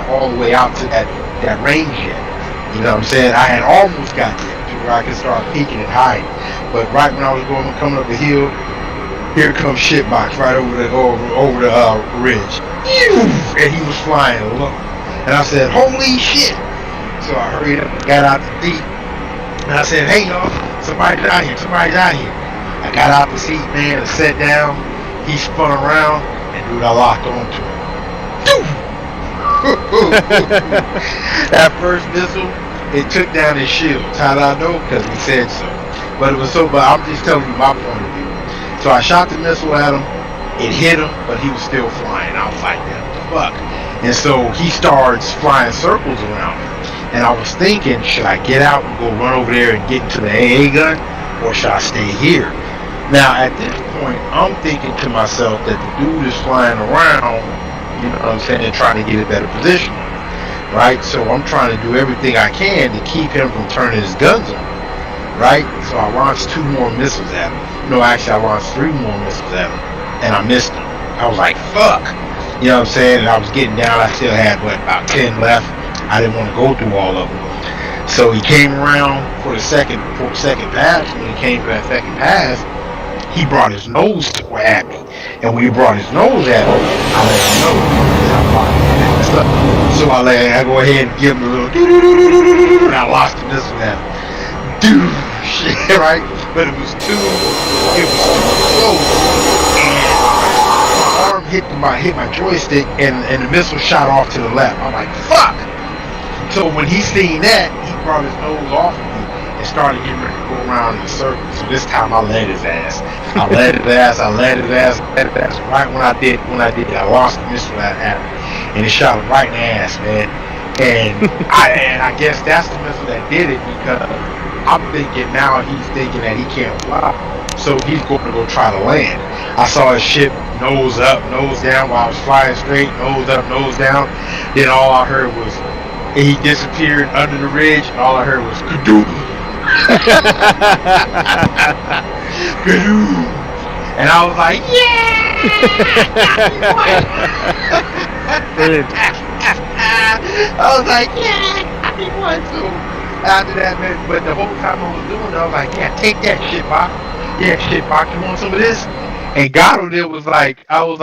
all the way out to that range yet. You know what I'm saying? I had almost got there to where I could start peeking and hiding, but right when I was coming up the hill, here comes Shitbox right over the ridge, and he was flying low. And I said, "Holy shit!" So I hurried up and got out the seat, and I said, "Hey y'all, somebody's out here! Somebody's out here!" I got out the seat, man, and sat down. He spun around, and dude, I locked onto him. That first missile, it took down his shield. How did I know? Because he said so. But I'm just telling you my point of view. So I shot the missile at him. It hit him, but he was still flying. I was like, "What the fuck?" And so he starts flying circles around me. And I was thinking, should I get out and go run over there and get into the AA gun, or should I stay here? Now at this point, I'm thinking to myself that the dude is flying around, you know what I'm saying, and trying to get a better position, right? So I'm trying to do everything I can to keep him from turning his guns on, right? So I launched 2 more missiles at him. No, actually, I launched 3 more missiles at him, and I missed him. I was like, fuck. You know what I'm saying? And I was getting down. I still had, about 10 left. I didn't want to go through all of them. So he came around for the second pass. When he came for that second pass, he brought his nose at me. And when he brought his nose at me, I let him know. So I go ahead and give him a little and I lost the missile at him. Dude, shit, right? But it was too close. And my arm hit my joystick, and the missile shot off to the left. I'm like, fuck! So when he seen that, he brought his nose off of me and started getting ready to go around in a circle. So this time I led his ass. I led his ass. Right when I did, I lost the missile at him, and it shot him right in the ass, man. And I guess that's the missile that did it, because I'm thinking now he's thinking that he can't fly, so he's going to go try to land. I saw his ship nose up, nose down while I was flying straight, nose up, nose down. Then all I heard was, he disappeared under the ridge, and all I heard was kadoom. Kadoom. And I was like, yeah! Brilliant. I was like, yeah, I didn't want to. After that, man, but the whole time I was doing it, I was like, yeah, take that shit, Box. Yeah, shit, Box, you want some of this? And Gatto was like, dude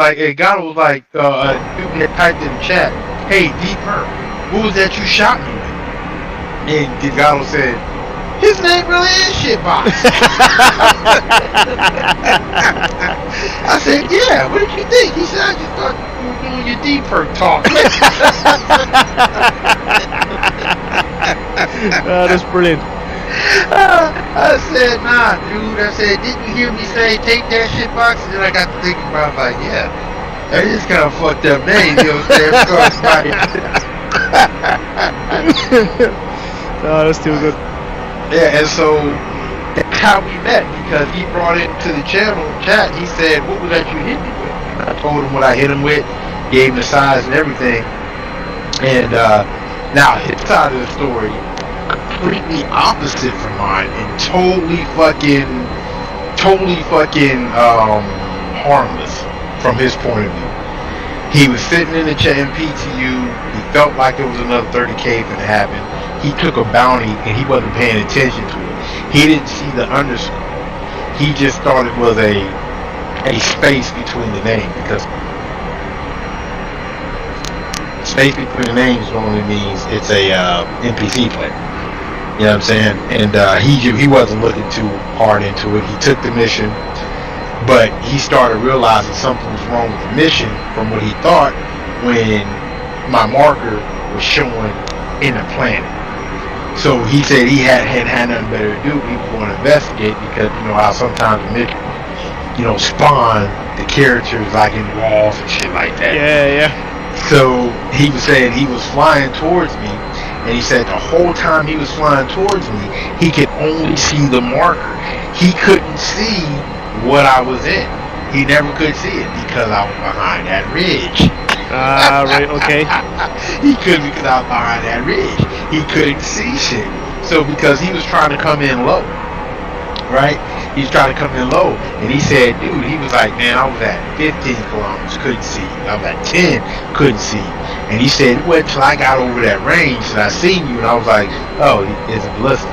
had typed in the chat, "Hey, Deeper, who was that you shot me with?" And Gatto said, "His name really is Shitbox." I said, "Yeah, what did you think?" He said, "I just thought you were doing your Deeper talk." That's brilliant. I said, "Nah, dude." I said, "Didn't you hear me say take that Shitbox?" And then I got to thinking about it, like, yeah, that is kind of fucked up name, you know what I'm saying? Oh, that's too good. Yeah, and so that's how we met, because he brought it to the chat. He said, "What was that you hit me with?" And I told him what I hit him with, gave him the size and everything. And now his side of the story, completely opposite from mine, and totally fucking harmless from his point of view. He was sitting in the PTU. He felt like there was another 30K finna happen. He took a bounty and he wasn't paying attention to it. He didn't see the underscore. He just thought it was a space between the names, because space between the names normally means it's a NPC player. You know what I'm saying? And he wasn't looking too hard into it. He took the mission, but he started realizing something was wrong with the mission from what he thought when my marker was showing in the planet. So he said he had nothing better to do. He was going to investigate, because you know how sometimes the mission, spawn the characters like in walls and shit like that. Yeah. So he was saying he was flying towards me, And he said the whole time he was flying towards me, he could only see the marker. He couldn't see what I was in. He never could see it because I was behind that ridge. Ah, right, okay. He couldn't because I was behind that ridge. He couldn't see shit. So because he was trying to come in low, right? He's trying to come in low. And he said, dude, he was like, man, I was at 15 kilometers, couldn't see. I was at 10, couldn't see. And he said, it wasn't until I got over that range that I seen you. And I was like, oh, it's a ballista.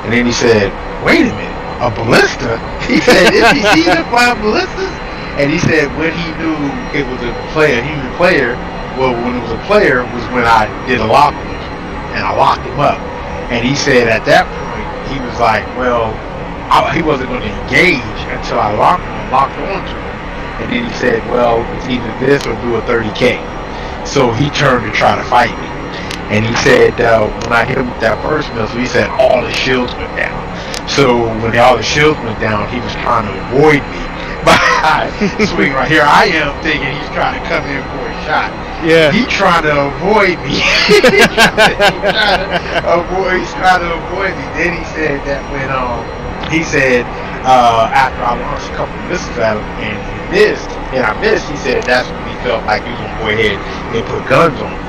And then he said, wait a minute, a ballista? He said, is he seeing the flying ballistas? And he said when he knew it was a player, human player, well, when it was a player was when I did a lock with him. And I locked him up. And he said at that point, he was like, well, he wasn't going to engage until I locked onto him. And then he said, well, it's either this or do a 30K. So he turned to try to fight me. And he said, when I hit him with that first missile, he said all the shields went down. So when all the shields went down, he was trying to avoid me by swinging right here. I am thinking he's trying to come in for a shot. Yeah. He's trying to avoid me. He's trying to avoid me. Then he said that when he said after I launched a couple of missiles at him and I missed, he said that's when he felt like he was gonna go ahead and put guns on me.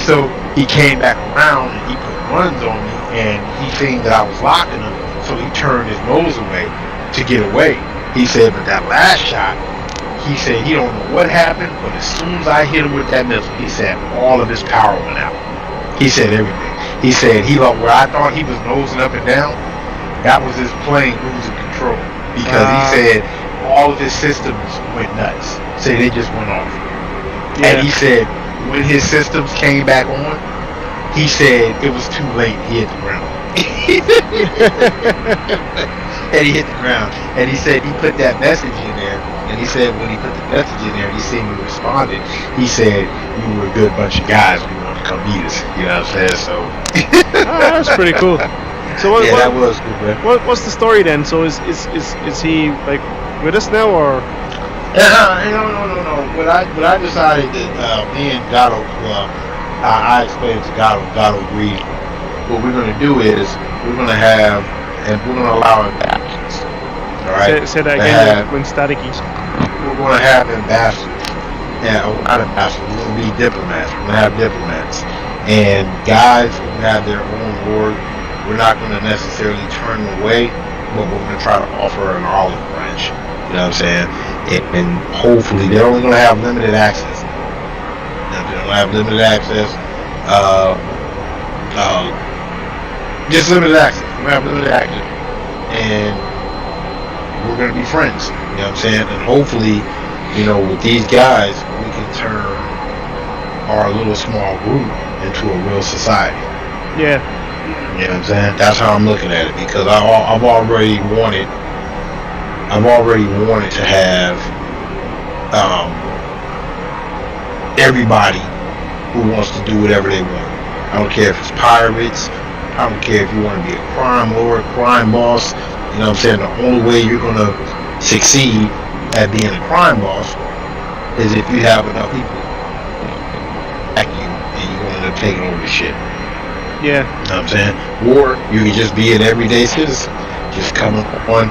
So he came back around and he put guns on me and he seen that I was locking him, so he turned his nose away to get away. He said, but that last shot, he said he don't know what happened, but as soon as I hit him with that missile, he said all of his power went out. He said everything. He said where I thought he was nosing up and down, that was his plane losing control. Because he said all of his systems went nuts. So they just went off. Yeah. And he said when his systems came back on, he said it was too late. He hit the ground. And he hit the ground. And he said he put that message in there. And he said when he put the message in there, he seen me responded. He said, you were a good bunch of guys. We want to come meet us. You know what I'm saying? So that's pretty cool. So that was good, man. What's the story then? So is he like with us now or? No. What I decided that me and Gatto, I explained to Gatto. Gatto agreed. What we're going to do is we're going to have, and we're going to allow ambassadors. All right. Say that again. When staticky. We're going to have ambassadors. Yeah, not ambassadors. We're going to be diplomats. We're going to have diplomats, and guys who have their own word. We're not going to necessarily turn them away, but we're going to try to offer an olive branch. You know what I'm saying? And hopefully they're only going to have limited access. They're going to have limited access. Just limited access. We're going to have limited access. And we're going to be friends. You know what I'm saying? And hopefully, with these guys, we can turn our little small group into a real society. Yeah. You know what I'm saying? That's how I'm looking at it, because I've already wanted to have everybody who wants to do whatever they want. I don't care if it's pirates. I don't care if you want to be a crime lord, crime boss. You know what I'm saying? The only way you're going to succeed at being a crime boss is if you have enough people back you and you're going to end up taking over the shit. Yeah. You know what I'm saying? Or you can just be an everyday citizen. Just coming on,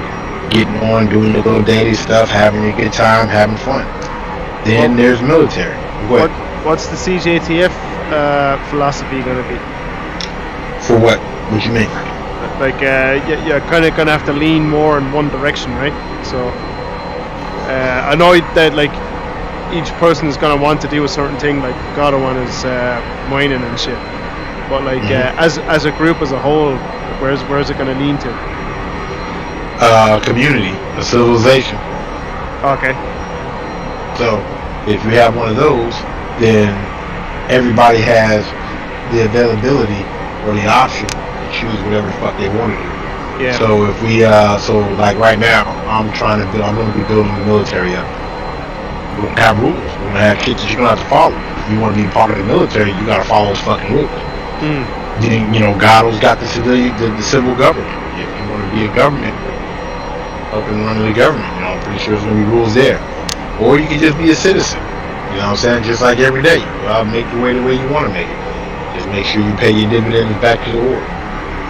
getting on, doing the little daily stuff, having a good time, having fun. Then there's military. What's the CJTF philosophy going to be? For what? What you mean? Like, you're kind of going to have to lean more in one direction, right? So, I know that, like, each person is going to want to do a certain thing, like Gatto one is mining and shit. But like as a group as a whole, where's it going to lean to? Community, a civilization. Okay. So if you have one of those, then everybody has the availability or the option to choose whatever the fuck they want to do. Yeah. So if we, like right now, I'm going to be building the military up. We're going to have rules. We're going to have shit that you're going to have to follow. If you want to be part of the military, you got to follow those fucking rules. Then, Gatto's got the civil government. If you want to be a government, up and run the government, I'm pretty sure there's going to be rules there. Or you can just be a citizen. You know what I'm saying? Just like every day. You make your way the way you want to make it. Just make sure you pay your dividends back to the org. You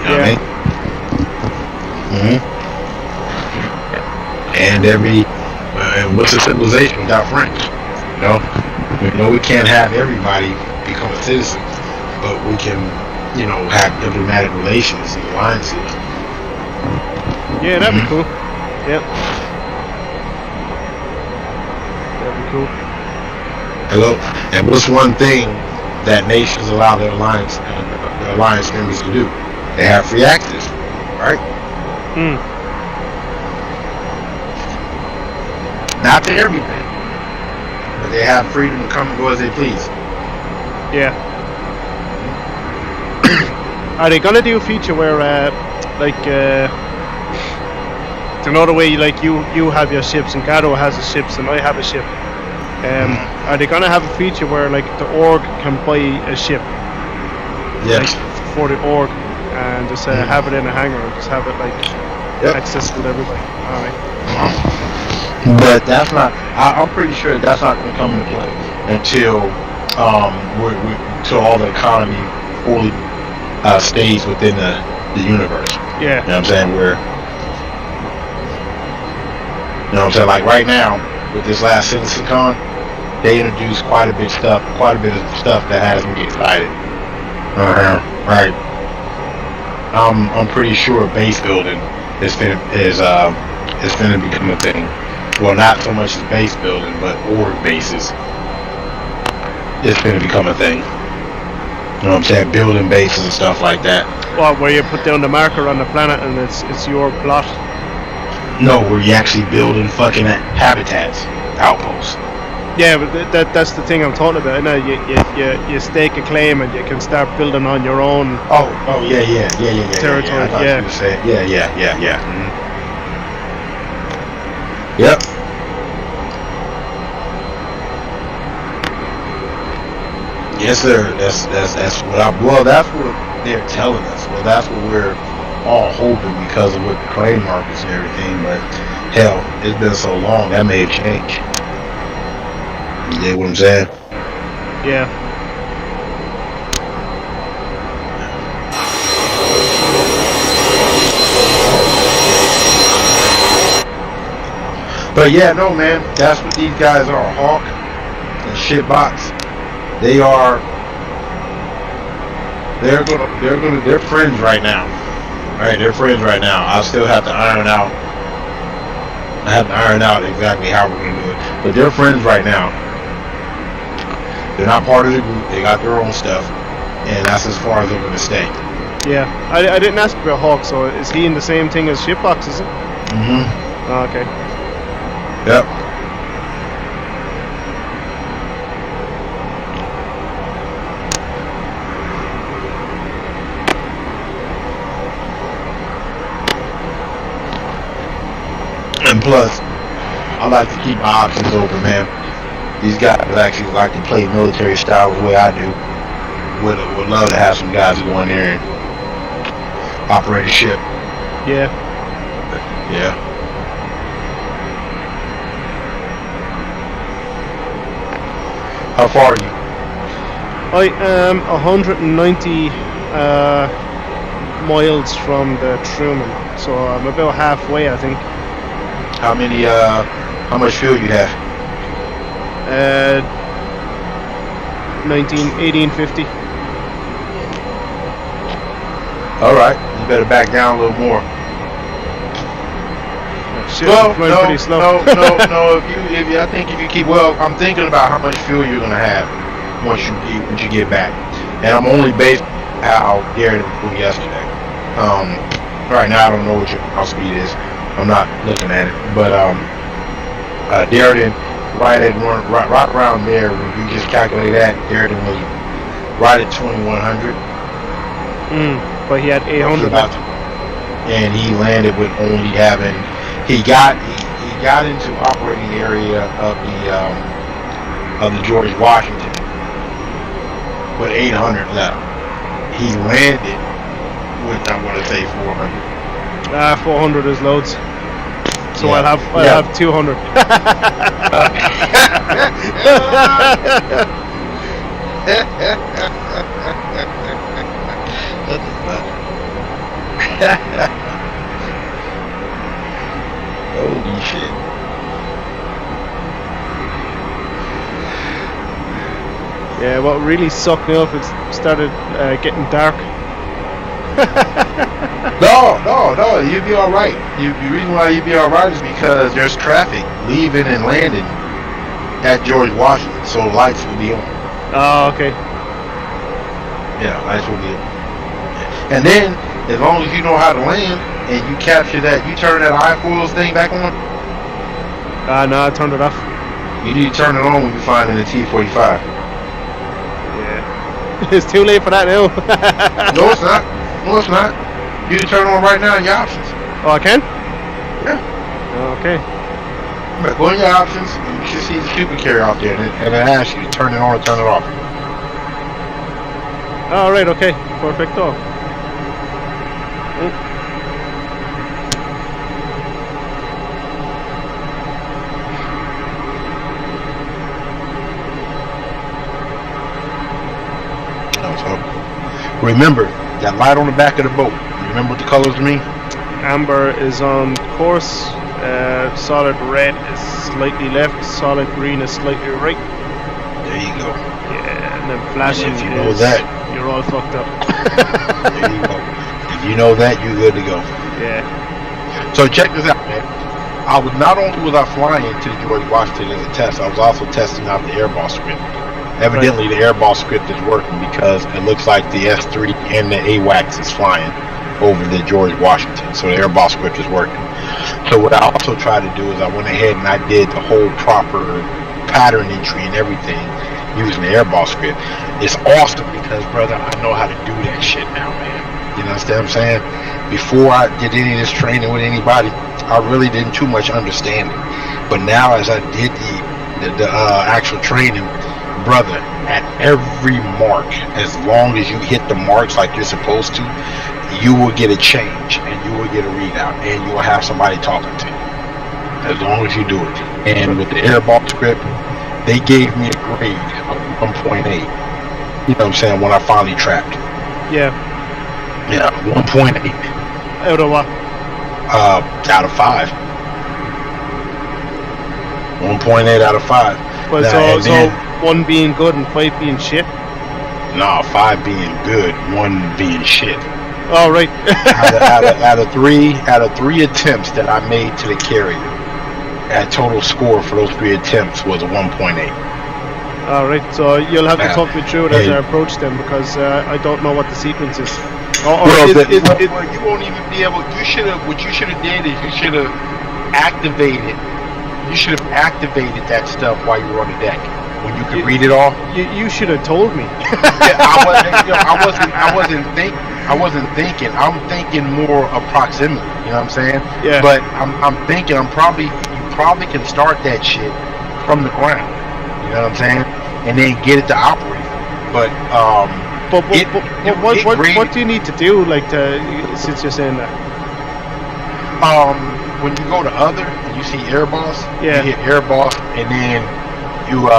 know what I mean? And what's a civilization without friends? You know, we can't have everybody become a citizen, but we can, have diplomatic relations and alliances. Yeah, that'd be cool. Yep. That'd be cool. Hello. And what's one thing that nations allow their alliance members to do? They have free access, right? Not to everything, but they have freedom to come and go as they please. Yeah. Are they gonna do a feature where, another way, like you have your ships and Gado has his ships and I have a ship? Are they gonna have a feature where like the org can buy a ship? Yes. Like, for the org and just have it in a hangar and just have it accessible to everybody. All right. But that's not. I'm pretty sure that's not going to come into play until until all the economy fully stays within the universe. Yeah. You know what I'm saying? Like right now with this last CitizenCon, they introduced quite a bit of stuff that has me excited. Right. I'm pretty sure base building is finna become a thing. Well, not so much as base building, but org bases. It's going to become a thing. You know what I'm saying? Building bases and stuff like that. Well, where you put down the marker on the planet and it's your plot. No, where you actually building fucking habitats, outposts. Yeah, but that's the thing I'm talking about. You stake a claim and you can start building on your own. Yeah. Territory. I thought you were saying, yeah. Mm-hmm. Yep. Yes, sir. That's what that's what they're telling us. Well, that's what we're all hoping because of what the claim markets and everything. But hell, it's been so long that may have changed. You get what I'm saying? Yeah. But yeah, no man, that's what these guys are. Hawk and Shitbox. They're friends right now. Right, they're friends right now. I still have to iron out. Exactly how we're gonna do it. But they're friends right now. They're not part of the group. They got their own stuff, and that's as far as they're gonna stay. Yeah, I didn't ask about Hawk. So is he in the same thing as Shipbox? Is it? Oh, okay. Yep. And plus, I like to keep my options open, man. These guys actually like to play military style the way I do. Would love to have some guys who go in there and operate a ship. Yeah. Yeah. How far are you? I am 190 miles from the Truman, so I'm about halfway, I think. How much fuel you have? 1850. All right, you better back down a little more. Shit, Well, I'm flying pretty slow. no. I think if you keep, I'm thinking about how much fuel you're gonna have once you get back, and I'm only based how Darren flew yesterday. Right now I don't know what your ground speed is. I'm not looking at it, but Darren right around there. When you just calculate that, Darren was right at 2100. But he had 800. And he landed with only having. He got into operating area of the George Washington with 800 left. He landed with, I want to say 400. 400 is loads. So Yeah. I'll have 200. Holy shit. Yeah, what really sucked me up is started getting dark. No, you'd be all right. The reason why you'd be all right is because there's traffic leaving and landing at George Washington, so lights will be on. Oh, okay. Yeah, lights will be on. And then, as long as you know how to land and you capture that, you turn that iFoils thing back on. No, I turned it off. You need to turn it on when you find in the T45. Yeah. It's too late for that now. No, it's not. No, it's not. You can turn it on right now in your options. Oh, I can? Yeah. Okay. Go in your options, and you should see the super carrier out there, and it asks you to turn it on or turn it off. All right, okay. Perfecto. So, remember, that light on the back of the boat. Remember what the colors mean? Amber is on course. Solid red is slightly left. Solid green is slightly right. There you go. Yeah, and then flashing if you know that, you're all fucked up. There you go. If you know that, you're good to go. Yeah. So check this out, man. I was not only was I flying to the George Washington as a test, I was also testing out the airball script. Evidently, the airball script is working because it looks like the S3 and the AWACS is flying over the George Washington. So the airball script is working. So what I also tried to do is I went ahead and I did the whole proper pattern entry and everything using the airball script. It's awesome because, brother, I know how to do that shit now, man. You know what I'm saying? Before I did any of this training with anybody, I really didn't too much understand it. But now as I did the actual training, brother, at every mark, as long as you hit the marks like you're supposed to, you will get a change and you will get a readout and you will have somebody talking to you. As long as you do it. And with the airball script, they gave me a grade of 1.8. You know what I'm saying? When I finally trapped. Yeah. Yeah, 1.8. Out of what? Out of 5. 1.8 out of 5. But now, so 1 being good and 5 being shit? No, 5 being good, 1 being shit. Oh, right. out of three attempts that I made to the carrier, that total score for those 3 attempts was a 1.8. All right, so you'll have to talk me through it as I approach them because I don't know what the sequence is. You won't even be able. What you should have did is you should have activated. You should have activated that stuff while you were on the deck when you could read it all. You should have told me. Yeah, I wasn't thinking. I'm thinking more of proximity. You know what I'm saying? Yeah. But I'm thinking you probably can start that shit from the ground. You know what I'm saying? And then get it to operate. But what do you need to do, since you're saying that? When you go to other and you see airboss, yeah. You hit airboss and then you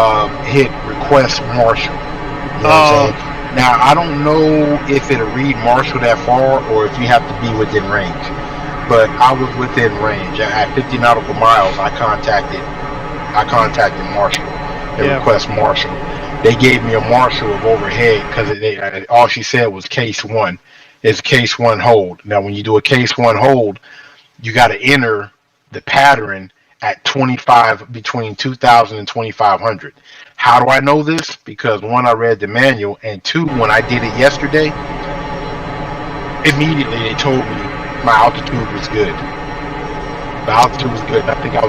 hit request marshal. You know what I'm saying? Now I don't know if it'll read marshal that far or if you have to be within range. But I was within range. At 50 nautical miles, I contacted marshal. Request marshal. They gave me a marshal of overhead because all she said was case 1. It's case 1 hold. Now, when you do a case 1 hold, you got to enter the pattern at 25, between 2,000 and 2,500. How do I know this? Because 1, I read the manual, and 2, when I did it yesterday, immediately they told me my altitude was good. The altitude was good. I think I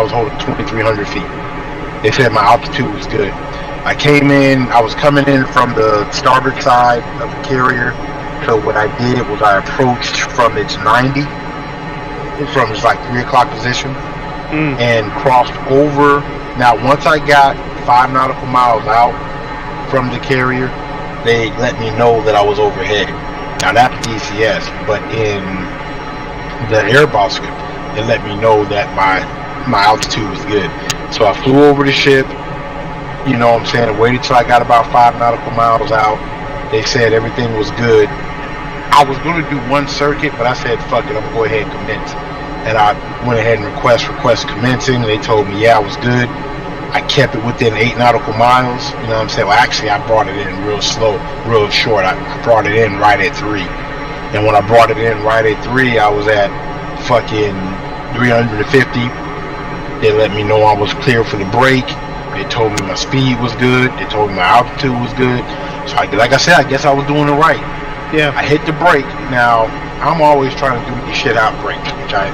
was holding 2,300 feet. They said my altitude was good. I was coming in from the starboard side of the carrier. So what I did was I approached from its 90, from its 3 o'clock position, and crossed over. Now, once I got 5 nautical miles out from the carrier, they let me know that I was overhead. Now that's DCS, but in the airball script, it let me know that my altitude was good. So I flew over the ship, you know what I'm saying, waited till I got about 5 nautical miles out. They said everything was good. I was going to do one circuit, but I said, fuck it, I'm going to go ahead and commence. And I went ahead and request commencing. They told me, yeah, I was good. I kept it within 8 nautical miles. You know what I'm saying? Well, actually, I brought it in real slow, real short. I brought it in right at 3. And when I brought it in right at 3, I was at fucking 350. They let me know I was clear for the break. They told me my speed was good. They told me my altitude was good. So, like I said, I guess I was doing it right. Yeah. I hit the brake. Now, I'm always trying to do the shit out brake, which I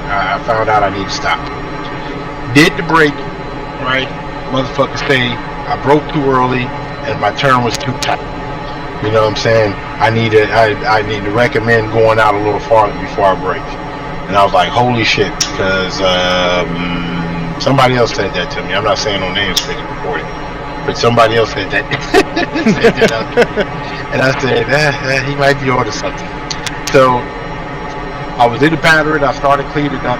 found out I need to stop. Did the brake, right? Motherfucker say I broke too early and my turn was too tight. You know what I'm saying? I need to recommend going out a little farther before I brake. And I was like, holy shit, because somebody else said that to me. I'm not saying no names so they can report it. But somebody else said that. And I said, he might be onto something. So I was in the pattern, I started cleaning up,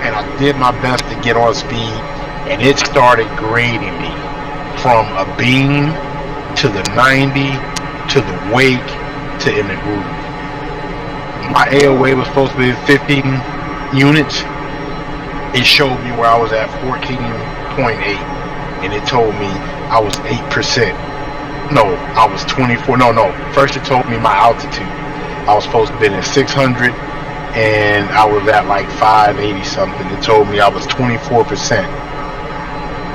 and I did my best to get on speed, and it started grading me from a beam to the 90 to the wake to in the groove. My AOA was supposed to be 15 units. It showed me where I was at 14.8, and it told me I was 8%. No, I was 24. No. First it told me my altitude. I was supposed to be at 600, and I was at like 580 something. It told me I was 24%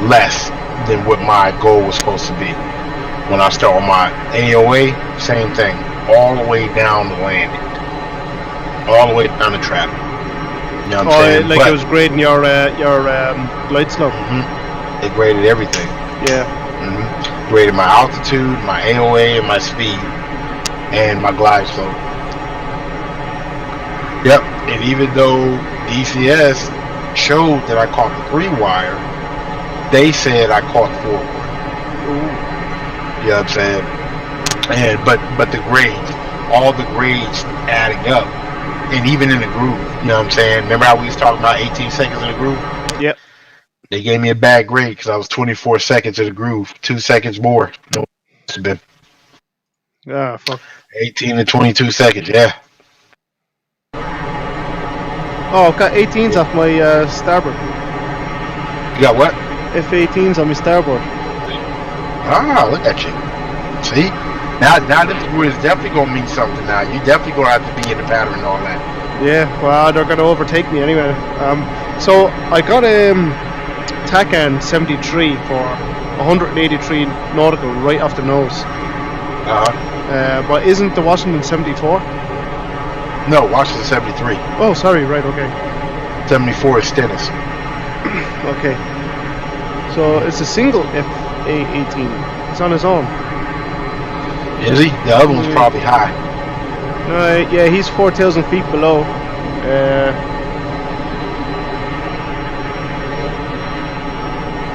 less than what my goal was supposed to be. When I start on my AOA, same thing. All the way down the landing. All the way down the trap. You know what I'm saying? Like it was grading your glide slope. It graded everything. Yeah. Graded my altitude, my AOA, and my speed, and my glide slope. Yep. And even though DCS showed that I caught the 3-wire, they said I caught 4-wire. You know what I'm saying? And but the grades, all the grades adding up, and even in the groove. You know what I'm saying? Remember how we was talking about 18 seconds in the groove? Yep. They gave me a bad grade because I was 24 seconds in the groove. 2 seconds more. No, it's been. Ah, fuck. 18 to 22 seconds, yeah. Oh, I've got 18s off my starboard. You got what? F18s on my starboard. Ah, look at you. See? Now this is definitely going to mean something now. You definitely going to have to be in the pattern and all that. Yeah, well, they're going to overtake me anyway. So I got TACAN 73 for 183 nautical right off the nose. But isn't the Washington 74? No, Washington 73. Oh, sorry, right, okay. 74 is Stennis. Okay. So it's a single F-18. It's on his own. Is he? The other one's probably high. Yeah, he's 4,000 feet below.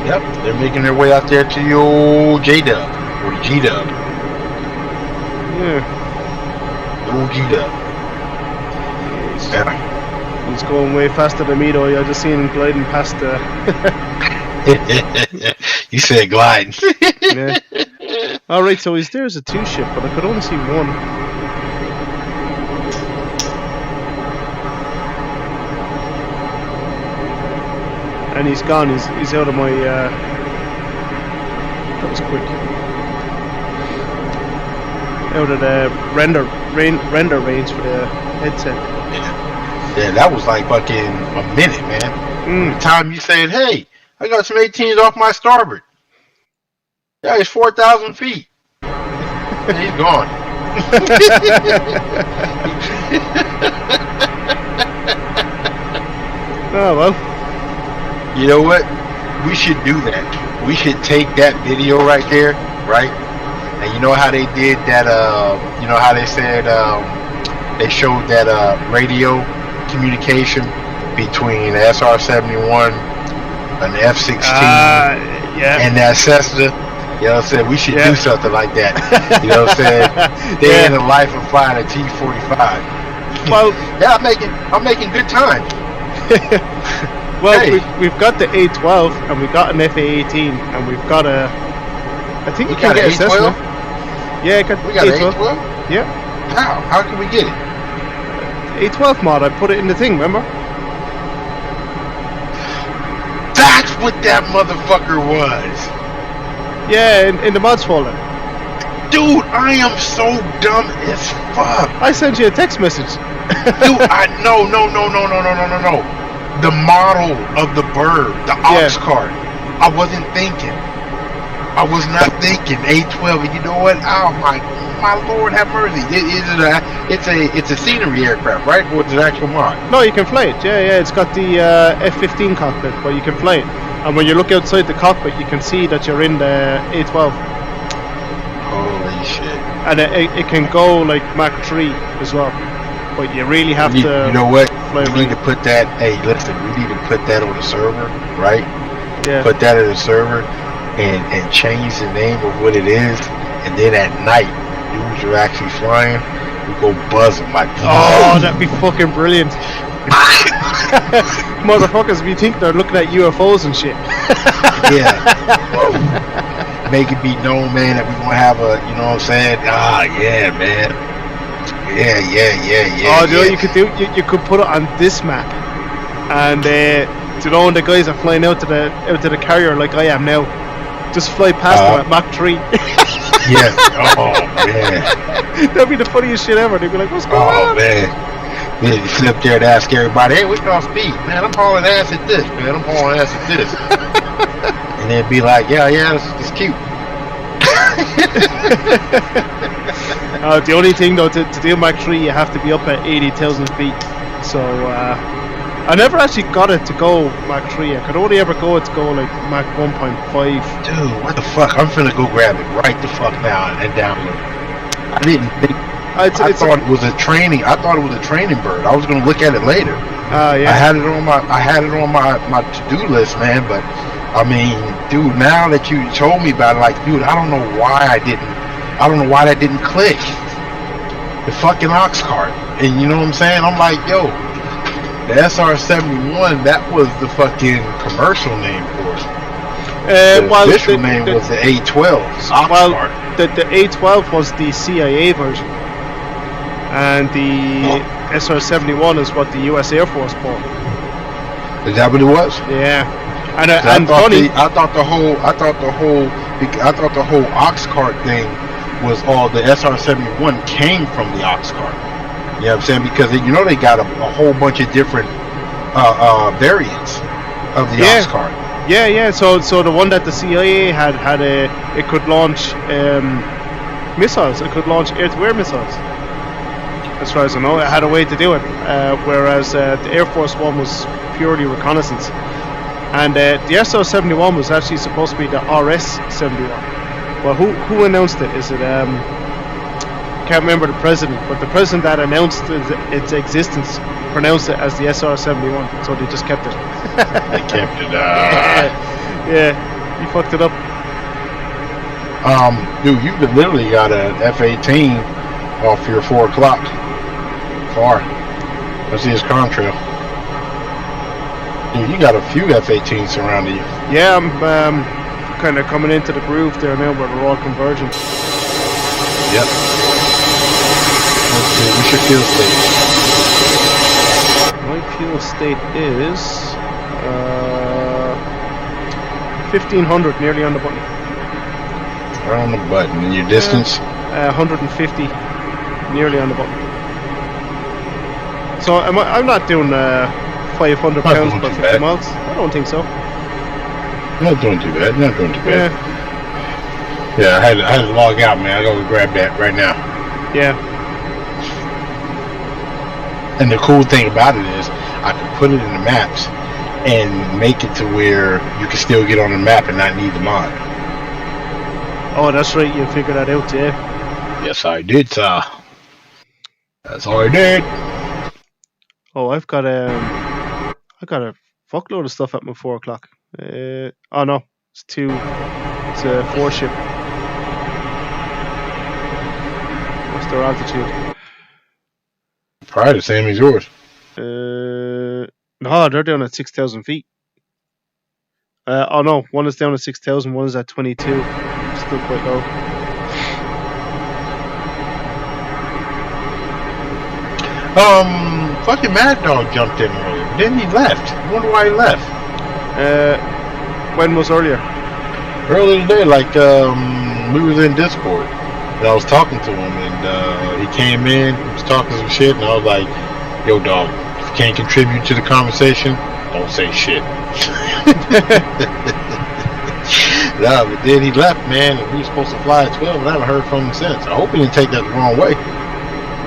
Yep, they're making their way out there to the old J-Dub, or the G-Dub. Yeah. The old G-Dub. Yeah. He's going way faster than me though. I just seen him gliding past the... You said gliding. Yeah. Alright, so he's there as a 2-ship, but I could only see one. And he's gone, he's out of my, that was quick. Out of the render range for the headset. Yeah, that was like fucking a minute, man. The time you said, hey, I got some 18s off my starboard. Yeah, it's 4,000 feet. And he's gone. Oh, well. You know what? We should do that. We should take that video right there, right? And you know how they did that, you know how they said, they showed that radio communication between the SR-71 and the F-16 yeah. and that Cessna. You know what I'm saying? We should do something like that. You know what I'm saying? Day in the life of flying a T-45. Well, yeah, I'm making good time. Well, hey. we've got the A12 and we've got an FA-18 and we've got a... I think we can get a Cessna. Yeah, we got an A12? Yeah. How can we get it? A12 mod. I put it in the thing. Remember? That's what that motherfucker was. Yeah, in the mods folder. Dude, I am so dumb as fuck. I sent you a text message. Dude, no. The model of the bird, the ox cart. I wasn't thinking. I was not thinking A12. And you know what? Oh my Lord, have mercy! It's a scenery aircraft, right? Or it's an actual mod? No, you can fly it. Yeah. It's got the F-15 cockpit, but you can fly it. And when you look outside the cockpit, you can see that you're in the A12. Holy shit! And it can go like Mach 3 as well. But you really have to. You know what? We need to put that. Hey, listen. We need to put that on the server, right? Yeah. Put that in the server, and change the name of what it is, and then at night, dudes are actually flying. We go buzz them like. Oh, that'd be fucking brilliant. Motherfuckers, we think they're looking at UFOs and shit. Yeah. Make it be known, man, that we gonna have a, you know what I'm saying? Ah, yeah, man. Yeah. Oh, you know what you could do? You could put it on this map, and you know when the guys are flying out to the carrier like I am now, just fly past them at Mach 3. Yeah. Oh man. That'd be the funniest shit ever. They'd be like, "What's going on?" Oh man. Man, you sit up there and ask everybody, "Hey, what's your speed?" "Man, I'm hauling ass at this, man. I'm hauling ass at this." And they'd be like, yeah, it's cute. The only thing though, to do Mach 3, you have to be up at 80,000 feet. So I never actually got it to go Mach 3. I could only ever go it to go like Mach 1.5. Dude, what the fuck? I'm finna go grab it right the fuck now and download it. I didn't think. I thought it was a training. I thought it was a training bird. I was gonna look at it later. Yeah. I had it on my to-do list, man. But I mean, dude, now that you told me about it, like, dude, I don't know why that didn't click. The fucking ox cart, and you know what I'm saying? I'm like, yo, the SR-71, that was the fucking commercial name for it. The official name was the A-12 ox cart. The A-12 was the CIA version, and the SR-71 is what the U.S. Air Force bought. Is that what it was? Yeah. And I thought the whole ox cart thing was all the SR-71 came from the ox cart. You know what I'm saying? Because you know they got a whole bunch of different variants of the ox cart. Yeah. So the one that the CIA had it could launch missiles. It could launch air-to-air missiles. As far as I know, it had a way to do it. Whereas the Air Force One was purely reconnaissance. And the SR-71 was actually supposed to be the RS-71. Well, who announced it? Is it can't remember the president, but the president that announced its existence pronounced it as the SR-71, so they just kept it. They kept it. Yeah, you fucked it up. Dude, you literally got an F-18 off your 4 o'clock car. I see his contrail. Dude, you got a few F-18s surrounding you. Yeah, I'm kind of coming into the groove there now where they're all converging. Yep. Okay, what's your fuel state? My fuel state is 1500, nearly on the button. Right on the button. And your distance? 150, nearly on the button. So I'm not doing 500 pounds per 50 miles. I don't think so. Not doing too bad. Yeah, I had to log out, man. I gotta grab that right now. Yeah. And the cool thing about it is I can put it in the maps and make it to where you can still get on the map and not need the mod. Oh, that's right. You figured that out, yeah. Yes, I did, sir. That's all I did. Oh, I've got a fuckload of stuff at my 4 o'clock. Oh no, it's a 4 ship. What's their altitude? Probably the same as yours. No, they're down at 6,000 feet. Oh no, one is down at 6,000, one is at 22. Still quite low. Fucking Mad Dog jumped in earlier. Then he left. I wonder why he left. When was earlier? Earlier today, like, we was in Discord. And I was talking to him, and he came in, he was talking some shit, and I was like, yo, dog, if you can't contribute to the conversation, don't say shit. Nah, but then he left, man, and we were supposed to fly at 12, and I haven't heard from him since. I hope he didn't take that the wrong way.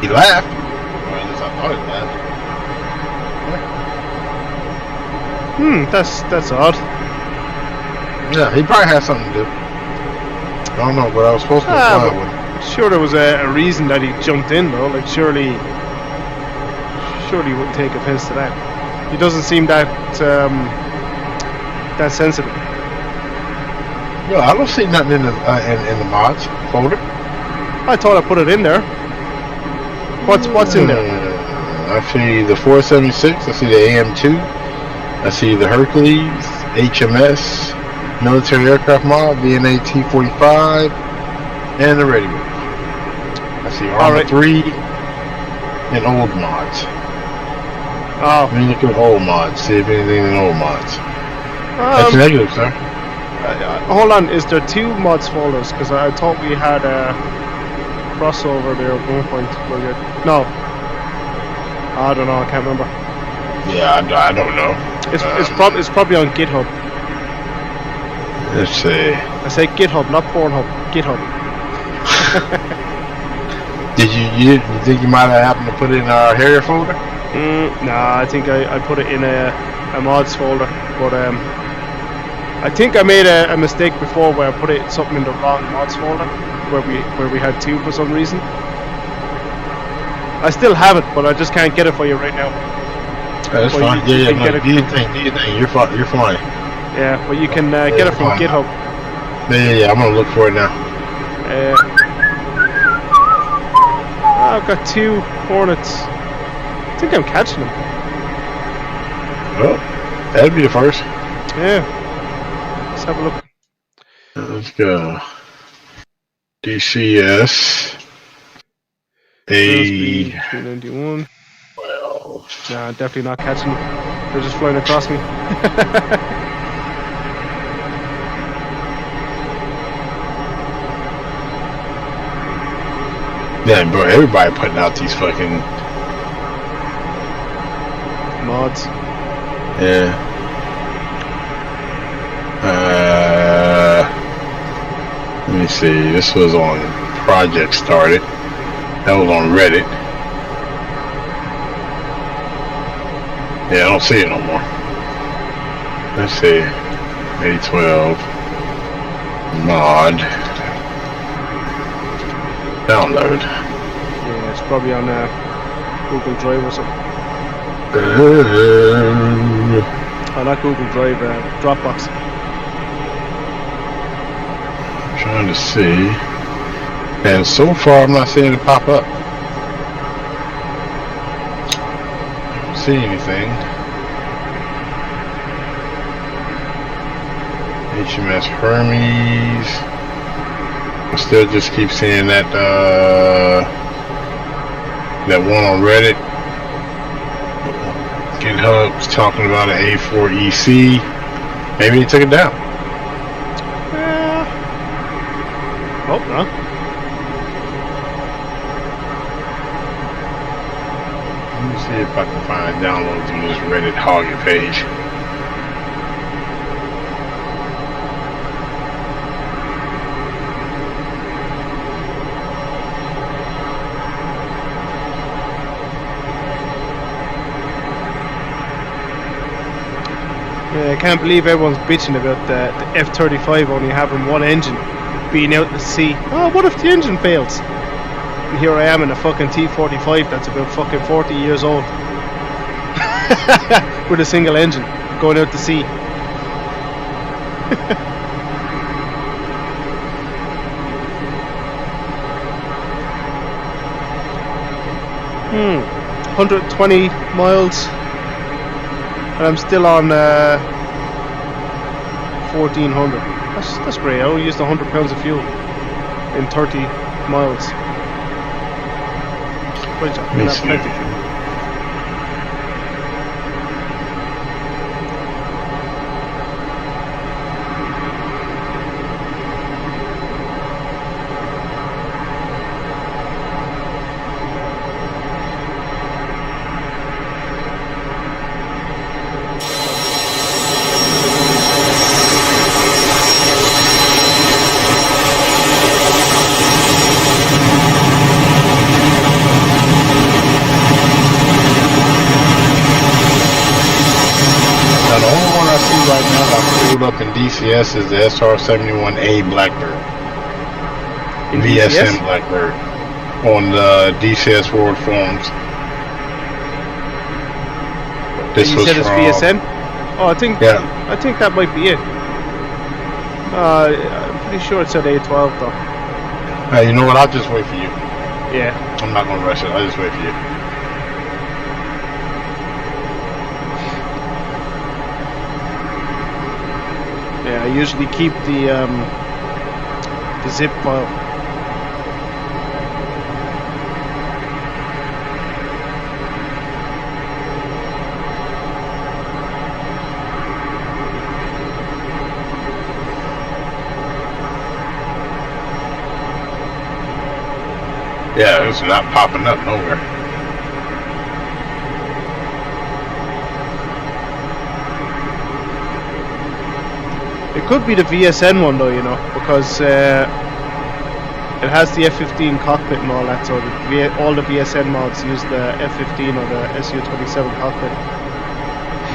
He laughed. Or at least I thought he laughed. That's odd. Yeah, he probably had something to do. I don't know, but I was supposed to fly with him. Sure, there was a reason that he jumped in, though. Like, surely he wouldn't take offense to that. He doesn't seem that sensitive. No, I don't see nothing in the mods folder. I thought I put it in there. What's in there? I see the 476. I see the AM2. I see the Hercules, HMS, military aircraft mod, VNA T-45, and the Ready Wave. I see Armor 3 and old mods. Oh. Let me look at old mods. See if anything in old mods. That's negative, sir. Hold on, is there two mods folders? Because I thought we had a crossover there at one point. No. I don't know, I can't remember. Yeah, I don't know. It's probably on GitHub. Let's see. I say GitHub, not Pornhub. GitHub. Did you think you might have happened to put it in our Harrier folder? Nah, I think I put it in a mods folder, but I think I made a mistake before where I put something in the wrong mods folder, where we had two for some reason. I still have it, but I just can't get it for you right now. That's fine. Do your thing. You're fine. You're fine. Yeah, but you can get it from GitHub. Yeah. I'm gonna look for it now. I've got two Hornets. I think I'm catching them. Well, that'd be the first. Yeah. Let's have a look. Let's go. DCS. A391. Well. Nah, definitely not catching them. They're just flying across me. Yeah, bro, everybody putting out these fucking mods. Yeah. Let me see. This was on Project Started. That was on Reddit. Yeah, I don't see it no more. Let's see. A12 mod. Download. Yeah, it's probably on Google Drive or something. Oh, not Google Drive, Dropbox. I'm trying to see. And so far, I'm not seeing it pop up. I don't see anything. HMS Hermes. I still just keep seeing that that one on Reddit. GitHub's talking about an A4EC. Maybe he took it down. Hope not. Let me see if I can find downloads on this Reddit Hogging page. I can't believe everyone's bitching about the F-35 only having one engine, being out at sea. Oh, what if the engine fails? And here I am in a fucking T-45 that's about fucking 40 years old. With a single engine, going out to sea. 120 miles. And I'm still on 1400. That's great. I only used 100 pounds of fuel in 30 miles. Great job. That's plenty of fuel. DCS is the SR-71A Blackbird. In VSN DCS? Blackbird. On the DCS World Forums. This You was said it's from VSN? Oh, I think that might be it. I'm pretty sure it said A12 though. Hey, you know what? I'll just wait for you. Yeah. I'm not gonna rush it. I'll just wait for you. Yeah, I usually keep the zip file. Yeah, it's not popping up nowhere. It could be the VSN one though, you know, because it has the F-15 cockpit and all that, so all the VSN mods use the F-15 or the Su-27 cockpit.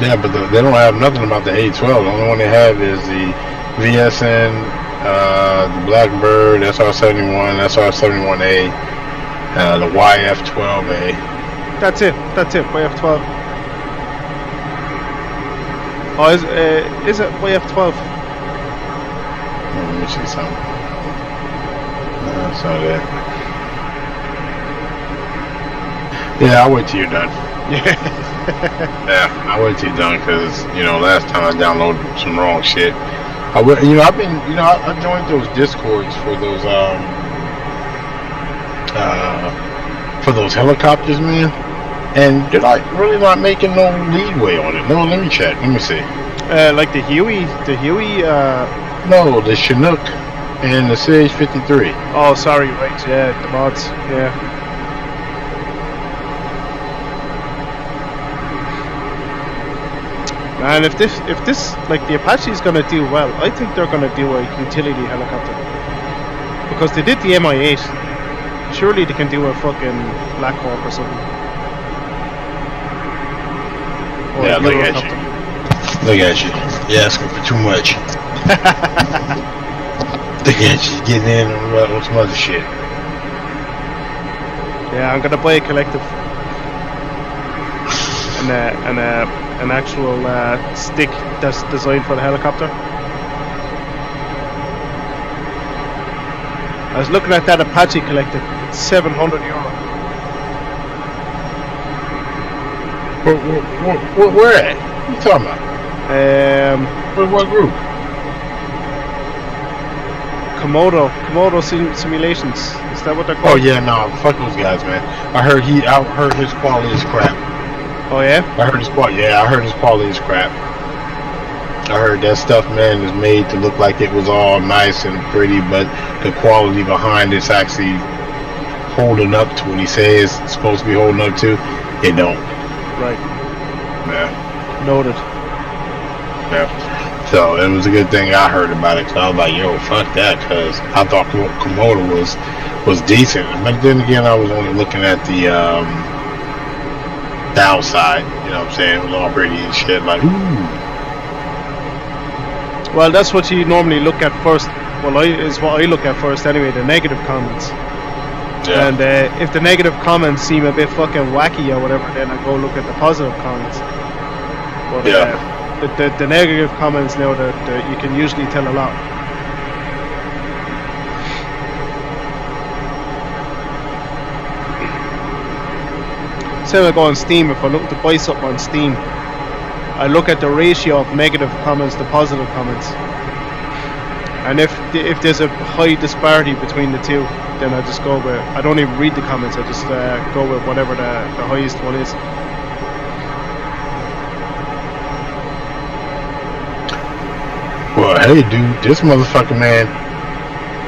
Yeah, but they don't have nothing about the A12. The only one they have is the VSN, the Blackbird, SR-71, SR-71A, the YF-12A. That's it, YF-12. Oh, is it YF-12? Let me see something. That's not it. Yeah, I'll wait till you're done. Yeah, I'll wait till you're done because, you know, last time I downloaded some wrong shit. I joined those discords for those helicopters, man. And they're like really not making no leadway on it. No, let me check. Let me see. Like the Huey. No, the Chinook and the CH-53. Oh, sorry, right? Yeah, the mods. Yeah. And if this like the Apache is gonna do well, I think they're gonna do a utility helicopter because they did the Mi-8. Surely they can do a fucking Black Hawk or something. Or Yeah, look at you. Look at you. You're asking for too much. Look at you getting in on some other shit. Yeah, I'm gonna buy a collective and an actual stick that's designed for the helicopter. I was looking at that Apache collective. It's €700. Where at? What are you talking about? What group? Komodo Simulations. Is that what they're called? Oh yeah, no, fuck those guys, man. I heard his quality is crap. Oh yeah? I heard his quality is crap. I heard that stuff, man, is made to look like it was all nice and pretty, but the quality behind it's actually holding up to what he says it's supposed to be holding up to. It don't. Right. Yeah. Noted. Yeah. So it was a good thing I heard about it, cause I was like, yo, fuck that, cause I thought Komodo was decent, but then again, I was only looking at the outside. You know what I'm saying? It was all pretty and shit. Like, ooh. Well, that's what you normally look at first. Well, is what I look at first anyway. The negative comments. Yeah. And if the negative comments seem a bit fucking wacky or whatever, then I go look at the positive comments. But the negative comments now that you can usually tell a lot. Say I go on Steam, if I look to buy something on Steam, I look at the ratio of negative comments to positive comments. And if there's a high disparity between the two, then I just go with, I don't even read the comments, I just go with whatever the highest one is. Well, hey, dude, this motherfucker, man.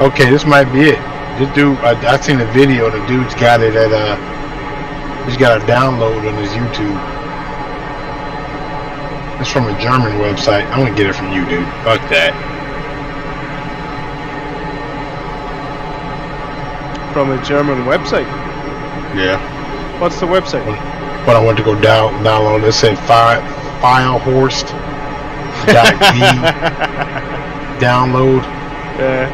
Okay, this might be it. This dude, I seen a video. The dude's got it at he's got a download on his YouTube. It's from a German website. I'm gonna get it from you, dude. Fuck that. From a German website? Yeah. What's the website? When I went to go download, it said Firehorst.de. download. Yeah.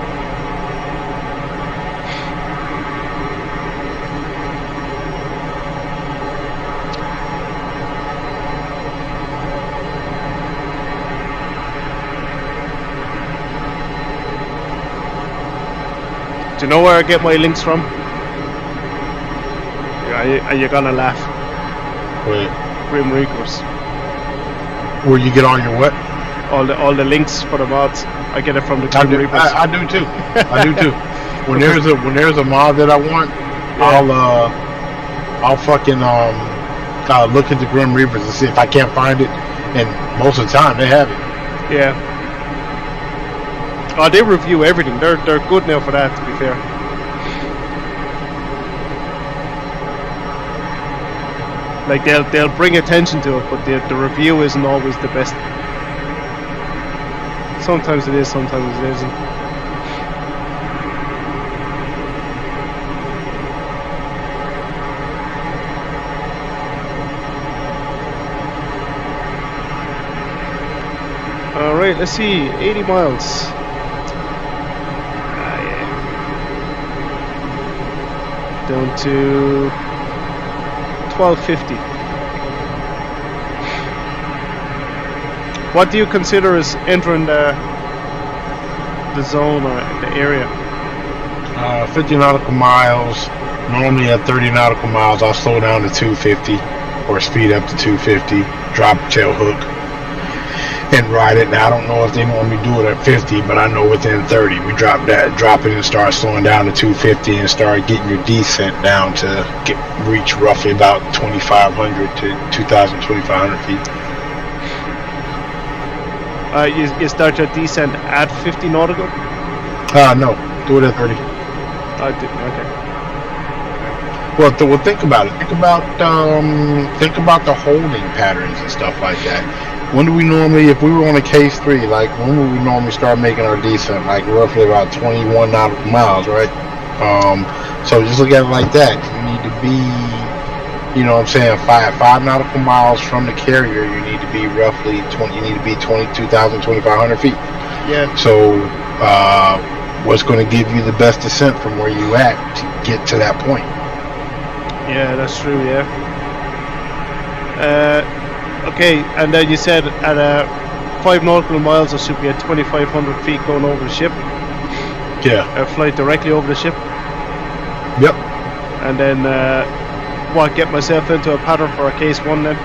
Do you know where I get my links from? Are you gonna laugh? Wait. Grim Reapers. Where you get all your what? All the links for the mods. I get it from the Grim Reapers. I do too. I do too. When there's a mod that I want, yeah. I'll fucking look into Grim Reapers and see if I can't find it, and most of the time they have it. Yeah. Oh, they review everything. They're good now for that, to be fair. Like they'll bring attention to it, but the review isn't always the best. Sometimes it is, sometimes it isn't. Alright, let's see, 80 miles. Yeah. Down to 1250. What do you consider as entering the zone or the area? 50 nautical miles. Normally at 30 nautical miles, I'll slow down to 250 or speed up to 250, drop tail hook, and ride it. Now I don't know if they normally do it at 50, but I know within 30 we drop it and start slowing down to 250 and start getting your descent down to reach roughly about 2,500 to 2,500 feet. You start your descent at 50 nautical? No, do it at 30. Okay. Well, think about it. Think about the holding patterns and stuff like that. When do we normally, if we were on a case 3, like when would we normally start making our descent? Like roughly about 21 nautical miles, right? So just look at it like that. You need to be, you know what I'm saying, 5 nautical miles from the carrier. You need to be roughly 2,500 feet. Yeah. So what's going to give you the best descent from where you at to get to that point? Yeah, that's true. Yeah. Okay, and then you said at 5 nautical miles, I should be at 2,500 feet going over the ship. Yeah. Fly directly over the ship. Yep. And then, get myself into a pattern for a case 1 then?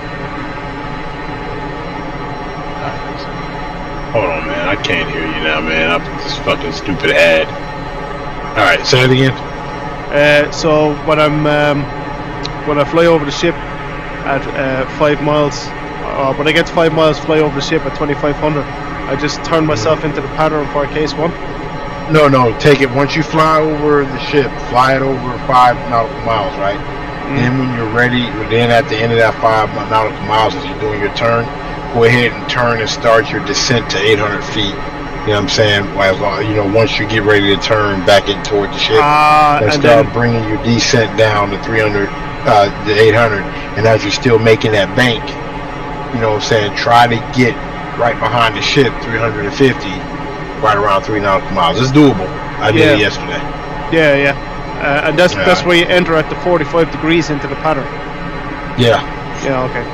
Hold on, man. I can't hear you now, man. I'm this fucking stupid ad. All right, say it again. So when I fly over the ship at 5 miles, when I get to 5 miles, fly over the ship at 2,500, I just turn myself into the pattern for a case 1? No, take it. Once you fly over the ship, fly it over 5 nautical miles, right? Then when you're ready, then at the end of that 5 nautical miles, as you're doing your turn, go ahead and turn and start your descent to 800 feet. You know what I'm saying? Once you get ready to turn back in toward the ship, and start bringing your descent down to 300, to 800. And as you're still making that bank, you know what I'm saying, try to get right behind the ship, 350, right around 3 nautical miles. It's doable. I did it yesterday. Yeah. And that's where you enter at the 45 degrees into the pattern. Yeah. Yeah, okay.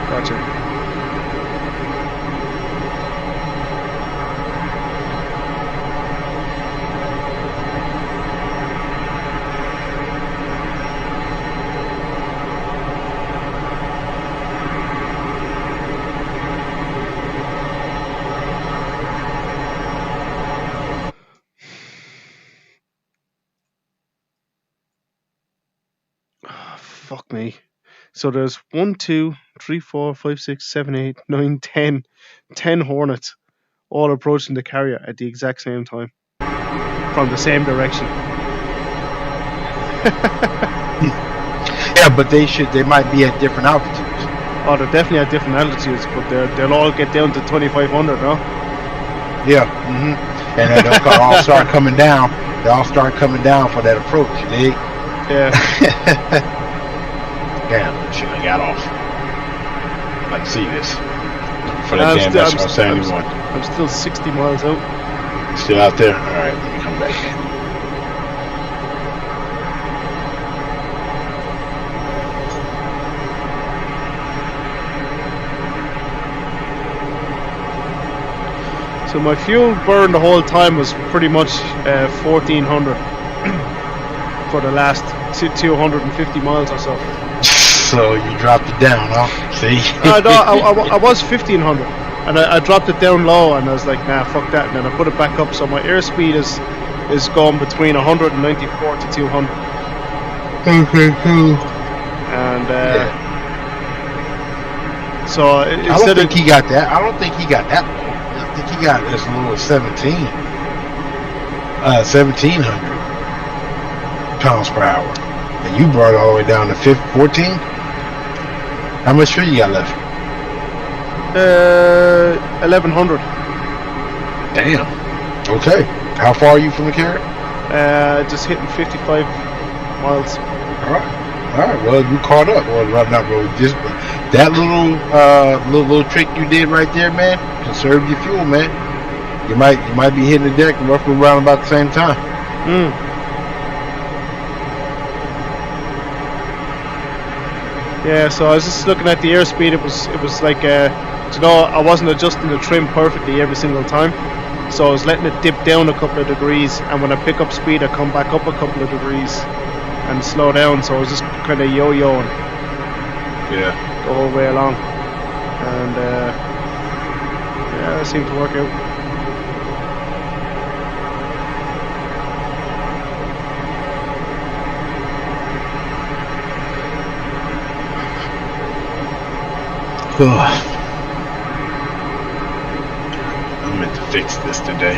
Gotcha. Fuck me. So there's 1, 2, 3, 4, 5, 6, 7, 8, 9, 10 Hornets all approaching the carrier at the exact same time from the same direction. Yeah, but they might be at different altitudes. Oh, they're definitely at different altitudes, but they'll all get down to 2,500, no? Yeah. And then they'll all start coming down. They all start coming down for that approach, you dig? Yeah. Damn, shit, I got off. I'd like to see this. for that damn that's on 71. I'm still 60 miles out. Still out there? Alright, let me come back in. So my fuel burn the whole time was pretty much 1400 for the last 250 miles or so. So you dropped it down, huh? See? I was 1500, and I dropped it down low, and I was like, nah, fuck that, and then I put it back up. So my airspeed is going between 194 to 200. Okay, cool. And so I don't think he got that. I don't think he got that low. I think he got as low as 1700 pounds per hour, and you brought it all the way down to 14. How much fuel you got left? 1100. Damn. Okay. How far are you from the carrier? Just hitting 55 miles. All right. Well, you caught up. Well, not really. Just that little trick you did right there, man. Conserve your fuel, man. You might be hitting the deck roughly around about the same time. Yeah, so I was just looking at the airspeed. It was like, I wasn't adjusting the trim perfectly every single time. So I was letting it dip down a couple of degrees, and when I pick up speed, I come back up a couple of degrees and slow down. So I was just kind of yo-yoing. Yeah. The whole way along, and yeah, it seemed to work out. I meant to fix this today.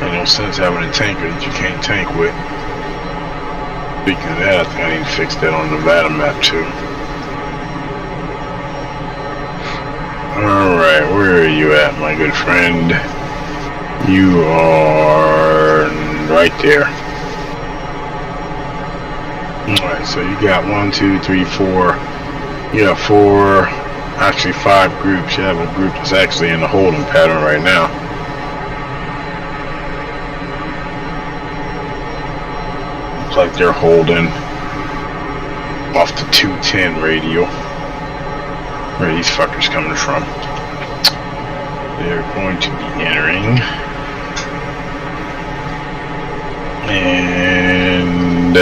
Ain't no sense having a tanker that you can't tank with. Speaking of that, I think I need to fix that on the Nevada map too. Alright, where are you at, my good friend? You are right there. Alright, so you got 1, 2, 3, 4. You got 4, actually 5 groups. You have a group that's actually in the holding pattern right now. Looks like they're holding off the 210 radio. Where are these fuckers coming from? They're going to be entering. And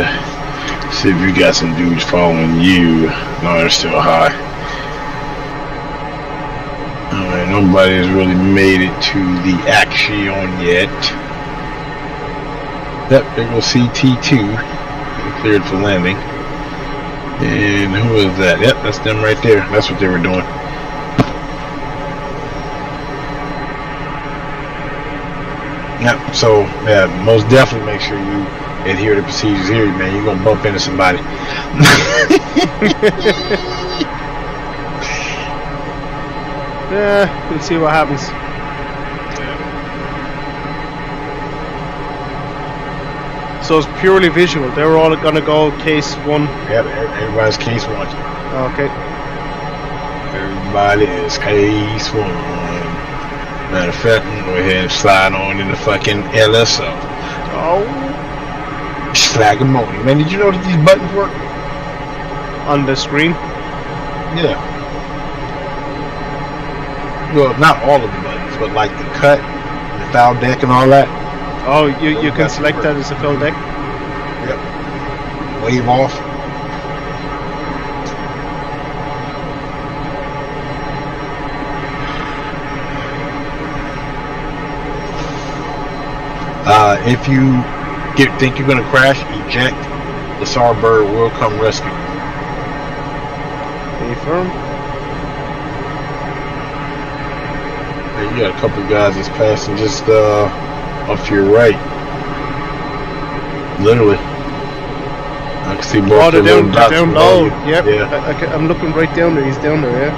see if you got some dudes following you. No, they're still high. Alright, nobody has really made it to the action yet. Yep, there goes CT2. Cleared for landing. And who is that? Yep, that's them right there. That's what they were doing. Yep, so yeah, most definitely make sure you adhere to procedures here, man. You're gonna bump into somebody. Yeah, we'll see what happens. So it's purely visual. They're all gonna go case 1. Yep, everybody's case 1. Okay. Everybody is case 1. Matter of fact, I'm gonna go ahead and slide on in the fucking LSO. Oh. Slagamoni. Man, did you know that these buttons work? On the screen? Yeah. Well, not all of the buttons, but like the cut, the foul deck and all that. Oh, you can select that as a fill deck? Yep. Wave off. If you think you're going to crash, eject. The Starbird will come rescue. Affirm. Hey, you got a couple of guys that's passing just off to your right. Literally. I can see both they're little dots down below low. you. Yep. Yeah. I'm looking right down there. He's down there, yeah.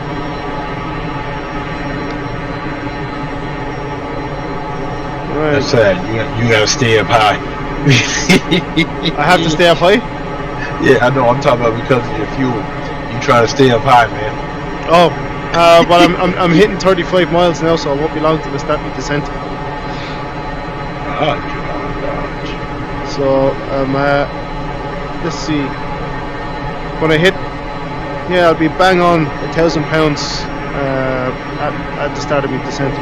Right. That's sad. You got to stay up high. I have to stay up high? Yeah, I know. I'm talking about because of your fuel. You trying to stay up high, man. Oh, well, I'm hitting 35 miles now, so I won't be long till I start my descent. Oh, So, let's see. When I hit, I'll be bang on 1,000 pounds at the start of my descent.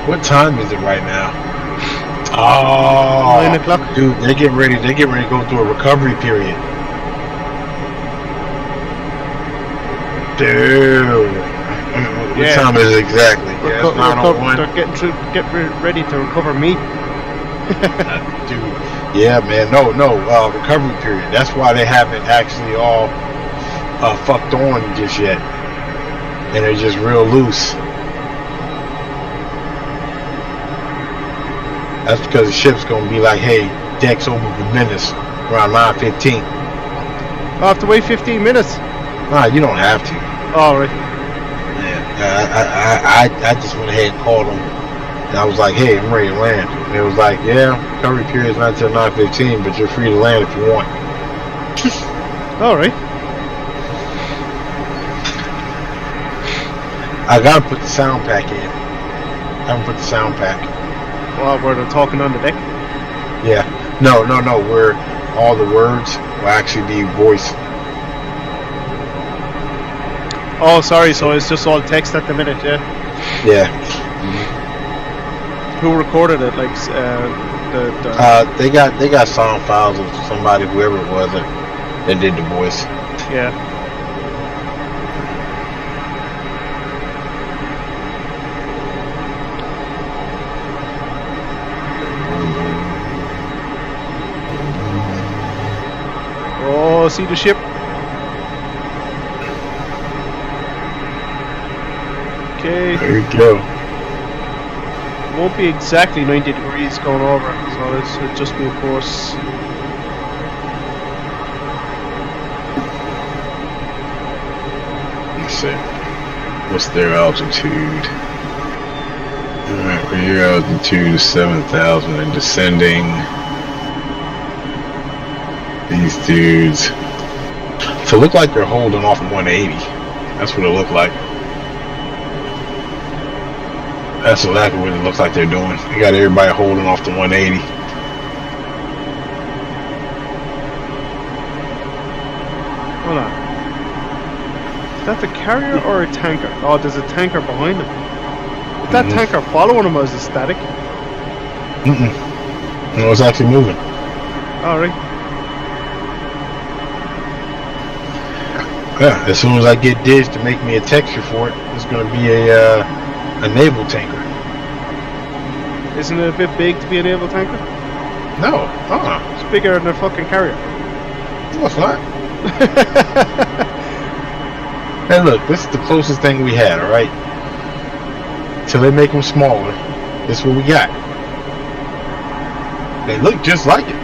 what time is it right now? Oh, 9 o'clock. dude, they're getting ready to go through a recovery period. Dude, what time is it exactly? Yeah, it's 9:01. They're get ready to recover me. Dude, yeah, man, no, recovery period. That's why they haven't actually all fucked on just yet, and they're just real loose. That's because the ship's gonna be like, hey, deck's open for business around 9:15. I have to wait 15 minutes. Nah, you don't have to. All right. Yeah, I just went ahead and called them. And I was like, hey, I'm ready to land. And it was like, yeah, recovery period's not until 9:15, but you're free to land if you want. All right. I gotta put the sound pack in. I haven't put the sound pack. Well, where they're talking on the deck. Yeah. No. Where all the words will actually be voice. Oh, sorry. So it's just all text at the minute, yeah. Yeah. Who recorded it? Like They got sound files of somebody, whoever it was, that did the voice. Yeah. Oh, see the ship. Okay. There you go. Won't be exactly 90 degrees going over, so it'll just be a course. Let's see. What's their altitude? Alright, your altitude is 7,000 and descending. These dudes. So it look like they're holding off 180. That's what it looked like. That's exactly what it looks like they're doing. They got everybody holding off to 180. Hold on. Is that the carrier or a tanker? Oh, there's a tanker behind them. Is that tanker following them, or is it static? No, it's actually moving. Alright. Yeah, as soon as I get Diz to make me a texture for it, it's going to be a naval tanker. Isn't it a bit big to be a naval tanker? No, It's bigger than a fucking carrier. No, it's not. Hey, look, this is the closest thing we had, alright? Till they make them smaller, this is what we got. They look just like it.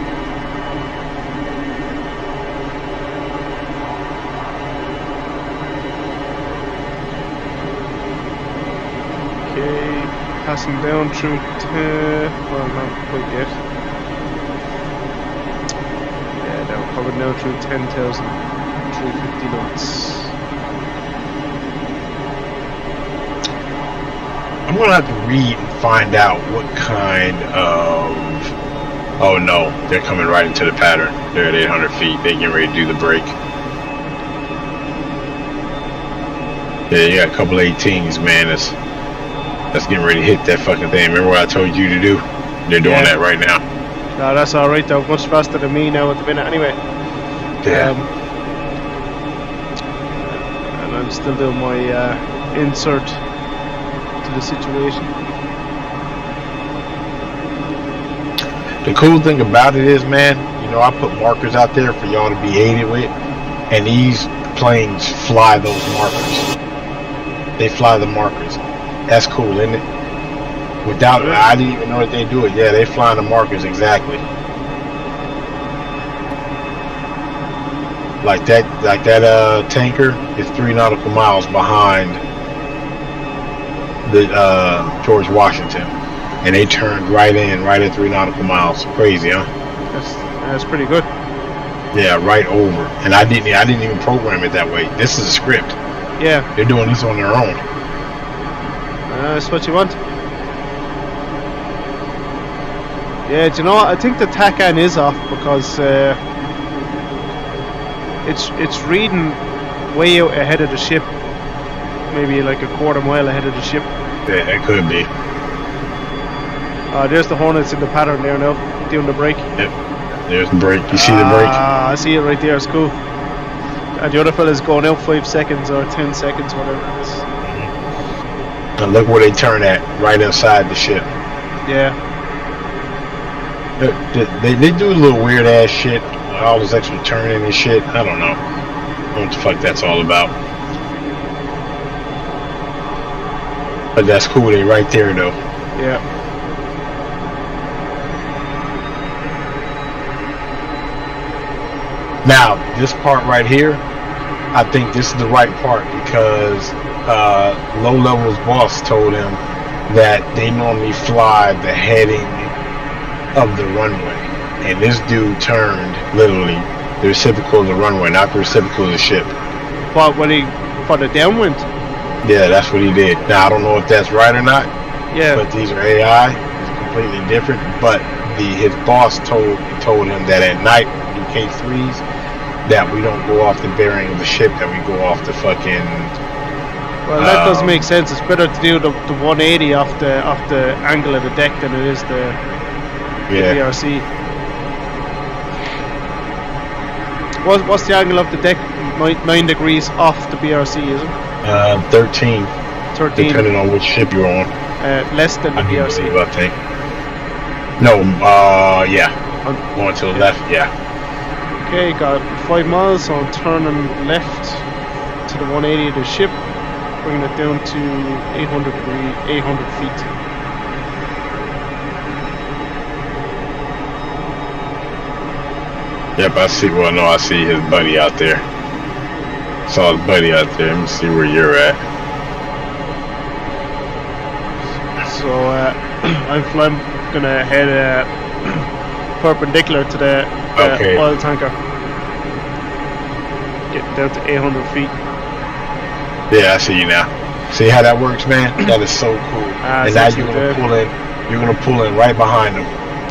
Okay, passing down through well, not quite yet. Yeah, now coming down through 10,350 knots. I'm gonna have to read and find out what kind of. Oh no, they're coming right into the pattern. They're at 800 feet. They getting ready to do the break. Yeah, you got a couple 18s, man. That's getting ready to hit that fucking thing. Remember what I told you to do? They're doing that right now. No, that's alright though. Much faster than me now at the minute anyway. Yeah. And I'm still doing my insert to the situation. The cool thing about it is, man, you know, I put markers out there for y'all to be aided with, and these planes fly those markers. They fly the markers. That's cool, isn't it? Without it, I didn't even know that they do it. Yeah, they fly the markers exactly. Like that tanker is 3 nautical miles behind the George Washington, and they turned right at 3 nautical miles. Crazy, huh? That's pretty good. Yeah, right over. And I didn't even program it that way. This is a script. Yeah. They're doing this on their own. That's what you want. Yeah, do you know what? I think the TACAN is off because it's reading way out ahead of the ship. Maybe like a quarter mile ahead of the ship. Yeah, that could be. There's the Hornets in the pattern there now, doing the brake. Yep. There's the brake. You see the brake? I see it right there. It's cool. And the other fella's going out 5 seconds or 10 seconds, whatever it is. And look where they turn at, right inside the ship. Yeah. They do a little weird ass shit. All this extra turning and shit. I don't know. I don't know what the fuck that's all about. But that's cool. They right there though. Yeah. Now, this part right here, I think this is the right part because Low Level's boss told him that they normally fly the heading of the runway. And this dude turned, literally, the reciprocal of the runway, not the reciprocal of the ship. But when he, for the downwind? Yeah, that's what he did. Now, I don't know if that's right or not. Yeah. But these are AI. It's completely different. But his boss told him that at night, do K3s, that we don't go off the bearing of the ship, that we go off the fucking... Well, that does make sense. It's better to do the 180 off the angle of the deck than it is the BRC. What's the angle of the deck? 9 degrees off the BRC, is it? 13. 13. Depending on which ship you're on. Less than the BRC. I think. No, yeah. Going to the left, yeah. Okay, got 5 miles, so I'm turning left to the 180 of the ship, bringing it down to 800 feet. Yep, I see. Well, no, I see his buddy out there. Saw his buddy out there. Let me see where you're at. So I'm gonna head perpendicular to the oil tanker. Get down to 800 feet. Yeah, I see you now. See how that works, man? That is so cool. And now you're gonna pull in. You're gonna pull in right behind them.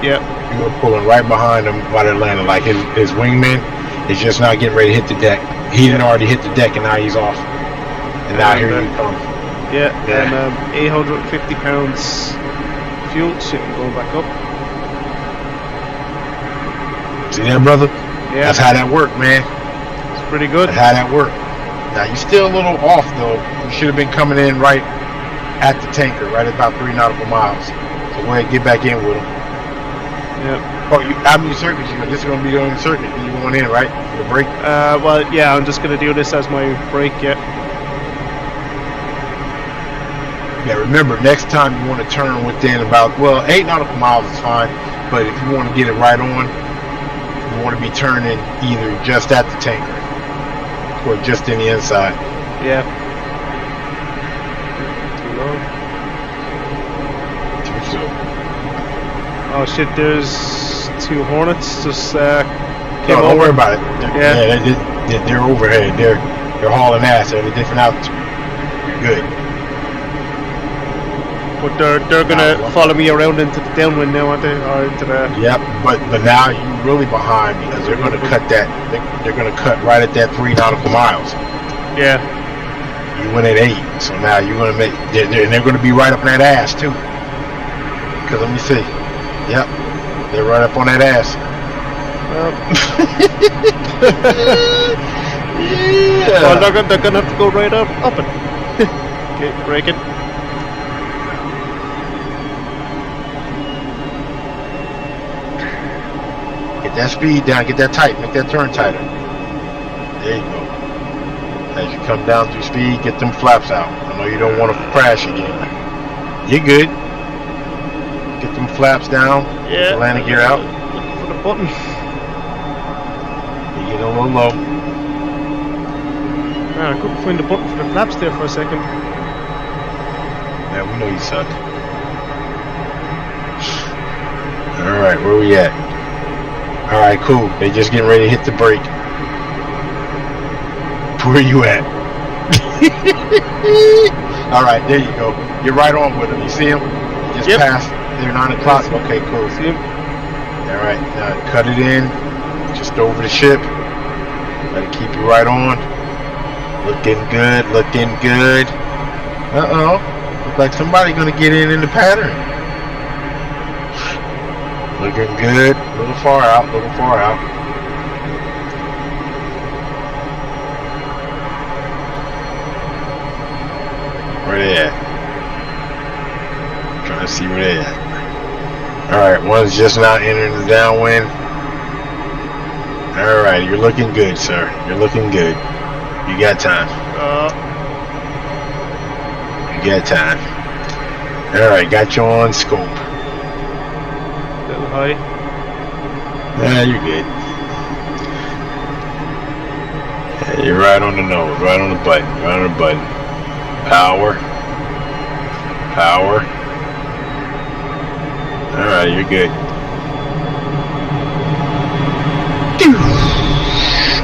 Yep. You were pulling right behind him while they're landing. Like his wingman is just not getting ready to hit the deck. He didn't already hit the deck and now he's off. And now here you come. Yeah, and 850 pounds fuel. Shit, I'm going back up. See that, brother? Yeah. That's how that worked, man. It's pretty good. That's how that worked. Now you're still a little off though. You should have been coming in right at the tanker, right at about 3 nautical miles. So go ahead and get back in with him. Yeah. Oh, how many circuits you? This is going to be the only circuit you going in, right? The break. Well, yeah. I'm just gonna do this as my break. Yeah. Yeah. Remember, next time you want to turn within about 8 nautical miles is fine. But if you want to get it right on, you want to be turning either just at the tanker or just in the inside. Yeah. Too low. Oh shit, there's 2 Hornets just came over. Don't worry about it. They're overhead. They're hauling ass at a different altitude. You're good. But they're gonna follow me around into the downwind now, aren't they? Or into the... Yep, but now you're really behind because they're gonna cut that. They're gonna cut right at that 3 nautical miles. Yeah. You went at 8, so now you're gonna make. They're gonna be right up on that ass too. Because let me see. Yep, they're right up on that ass. Yeah. Well, they're gonna have to go right up it. Okay, break it. Get that speed down, get that tight, make that turn tighter. There you go. As you come down through speed, get them flaps out. I know you don't want to crash again. You're good. Get them flaps down. Yeah. Get the landing gear out. Looking for the button. You get a little low. I couldn't find the button for the flaps there for a second. Yeah, we know you suck. Alright, where we at? All right, cool. They just getting ready to hit the brake. Where you at? All right, there you go. You're right on with them. You see them? Just passed. They're 9 o'clock. Okay, cool. See him? All right, now cut it in. Just over the ship. Let it keep you right on. Looking good. Looking good. Look like somebody gonna get in the pattern. Looking good. A little far out. A little far out. Where they at? Trying to see where they at. Alright, one's just now entering the downwind. Alright, you're looking good, sir. You're looking good. You got time. You got time. Alright, got you on scope. A little high. Yeah, you're good. Yeah, you're right on the nose, right on the button, right on the button. Power. Power. Alright, you're good.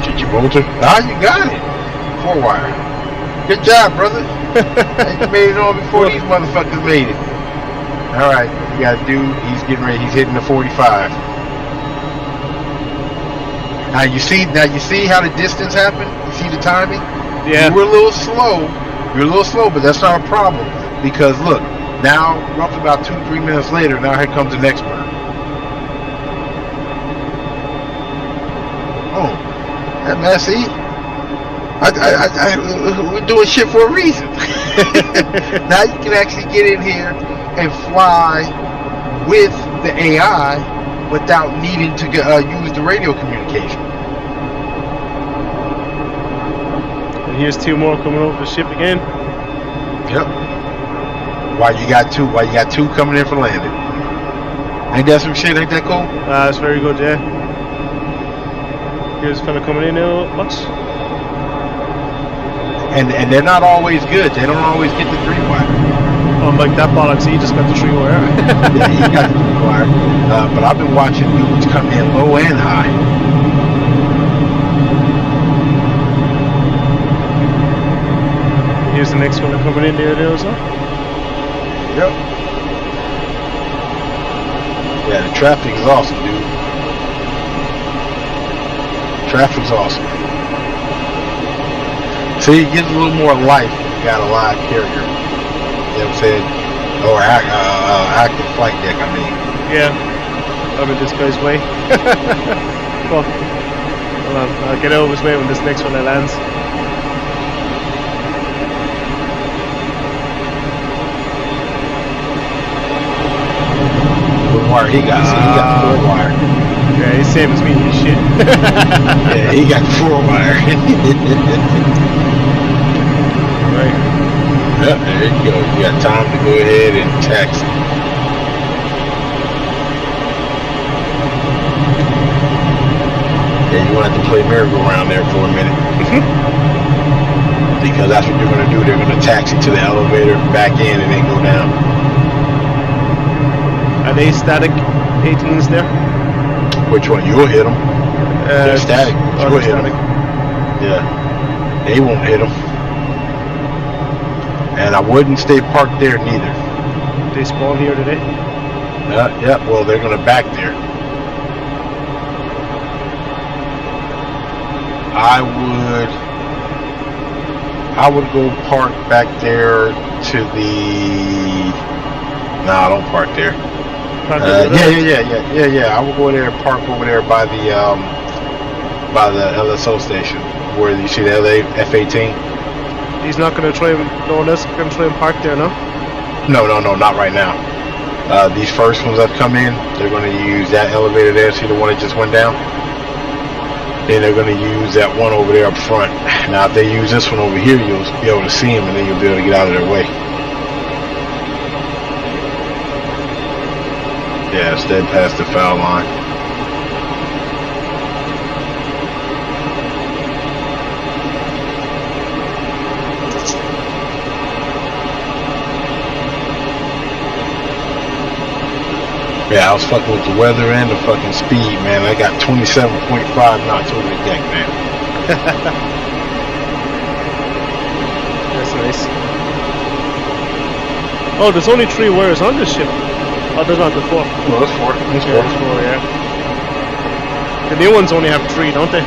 Did you bolt it? Ah, you got it. 4-wire. Good job, brother. You made it on before these motherfuckers made it. Alright, you gotta do, he's getting ready, he's hitting the 45. Now you see how the distance happened? You see the timing? Yeah. You were a little slow. You're a little slow, but that's not a problem. Because look, now roughly about 2-3 minutes later, now here comes the next bird. Oh, that man, see? We're doing shit for a reason. Now you can actually get in here and fly with the AI without needing to use the radio communication. And here's 2 more coming over the ship again. Yep. Why you got 2? Why you got 2 coming in for landing? Ain't that some shit? Ain't that cool? That's very good, yeah. Here's a fella coming in now. What? And they're not always good. They don't always get the 3-wire. Unlike that bollocks, he just got the 3-wire. Yeah, he got the 3-wire. But I've been watching dudes come in low and high. Here's the next one coming in there as well. Yep. Yeah, the traffic is awesome, dude. Traffic's awesome. See, it gives a little more life when you got a live carrier. You know what I'm saying? Or active flight deck, I mean. Yeah. I'm in this guy's way. Well, I'll get over his way when this next one lands. What wire he got? See, he got 4-wire. Yeah, he's same as me, he's shit. Yeah, he got 4-wire. Right. Yep, there you go. You got time to go ahead and taxi. Yeah, you want to have to play merry-go-round there for a minute. Because that's what they're going to do. They're going to taxi to the elevator, back in, and then go down. Are they static 18s there? Which one? You'll hit them. They're static. You'll hit them. Yeah. They won't hit them. And I wouldn't stay parked there neither. They spawn here today? Yeah, well, they're going to back there. I would go park back there to the... Nah, don't park there. Yeah. I will go there and park over there by the LSO station where you see the LA F-18. He's not going to try and... No one else going to try and park there, no? No, not right now. These first ones that come in, they're going to use that elevator there. See the one that just went down? Then they're going to use that one over there up front. Now, if they use this one over here, you'll be able to see them, and then you'll be able to get out of their way. Yeah, stay past the foul line. Yeah, I was fucking with the weather and the fucking speed, man. I got 27.5 knots over the deck, man. That's nice. Oh, there's only 3 wires on this ship. Oh, there's not the 4. Well, that's 4. That's 4. There's 4, yeah. The new ones only have 3, don't they?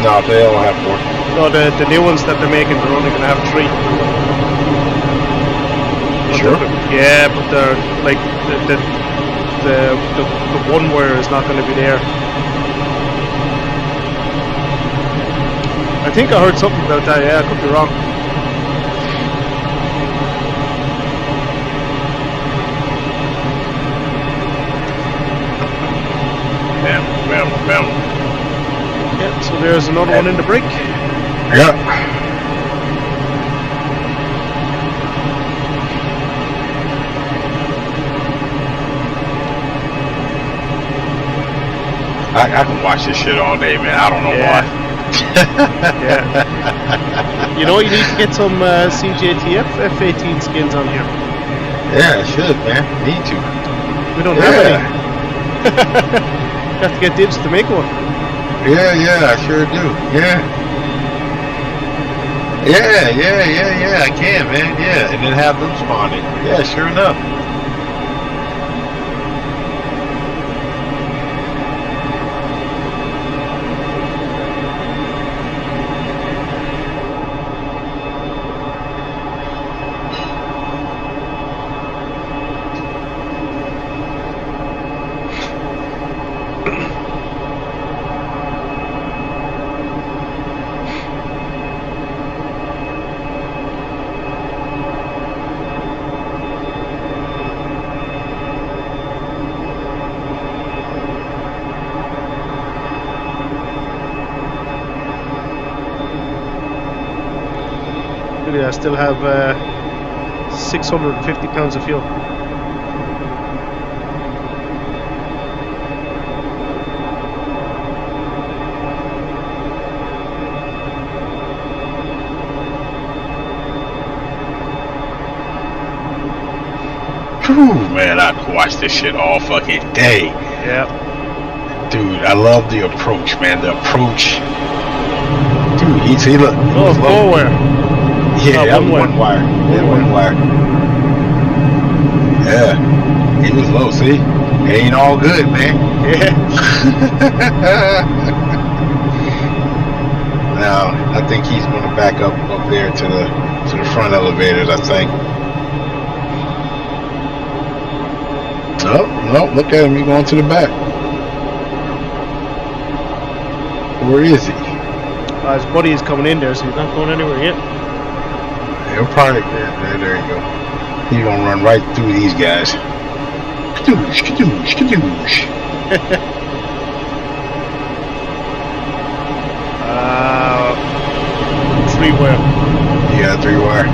No, they all have 4. No, the new ones that they're making, they're only gonna have 3. Sure. Yeah, but they're like the one wire is not going to be there. I think I heard something about that. Yeah, I could be wrong. Bam. Yeah, so there's another one in the break. Yeah. I can watch this shit all day, man. I don't know why. Yeah. You know, you need to get some CJTF F-18 skins on here. Yeah, I should, man. Need to. We don't have any. You have to get dibs to make one. Yeah, I sure do. Yeah, I can, man. Yeah, and then have them spawning. Yeah, sure enough. I still have 650 pounds of fuel. Whew, man, I could watch this shit all fucking day. Yeah. Dude, I love the approach, man. The approach. Dude, he look. Oh, 4 wire. Yeah, that was one wire. Yeah, one wire. Yeah, he was low. See, it ain't all good, man. Yeah. Now, I think he's gonna back up there to the front elevators. I think. No, look at him. He's going to the back. Where is he? His buddy is coming in there, so he's not going anywhere yet. He'll probably there you go. He's gonna run right through these guys. Kadoosh, kadoosh, kadoosh. 3 wire. Yeah, 3 wire.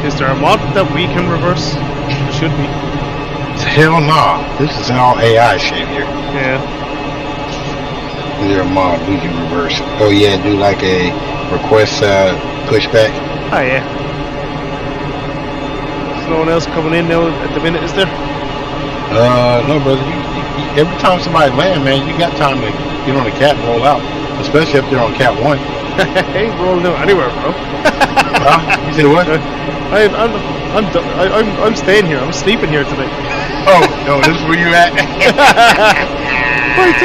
Is there a mod that we can reverse? Should be. Hell no. This is all AI shit here. Yeah. Is there a mod we can reverse? Oh yeah, do like a request pushback. Oh yeah. There's no one else coming in now at the minute, is there? No brother. You, every time somebody land, man, you got time to get on the cat and roll out. Especially if they're on cat 1. Hey, rolling out anywhere, bro. You said what? I'm staying here. I'm sleeping here tonight. Oh no, this is where you at? Wait,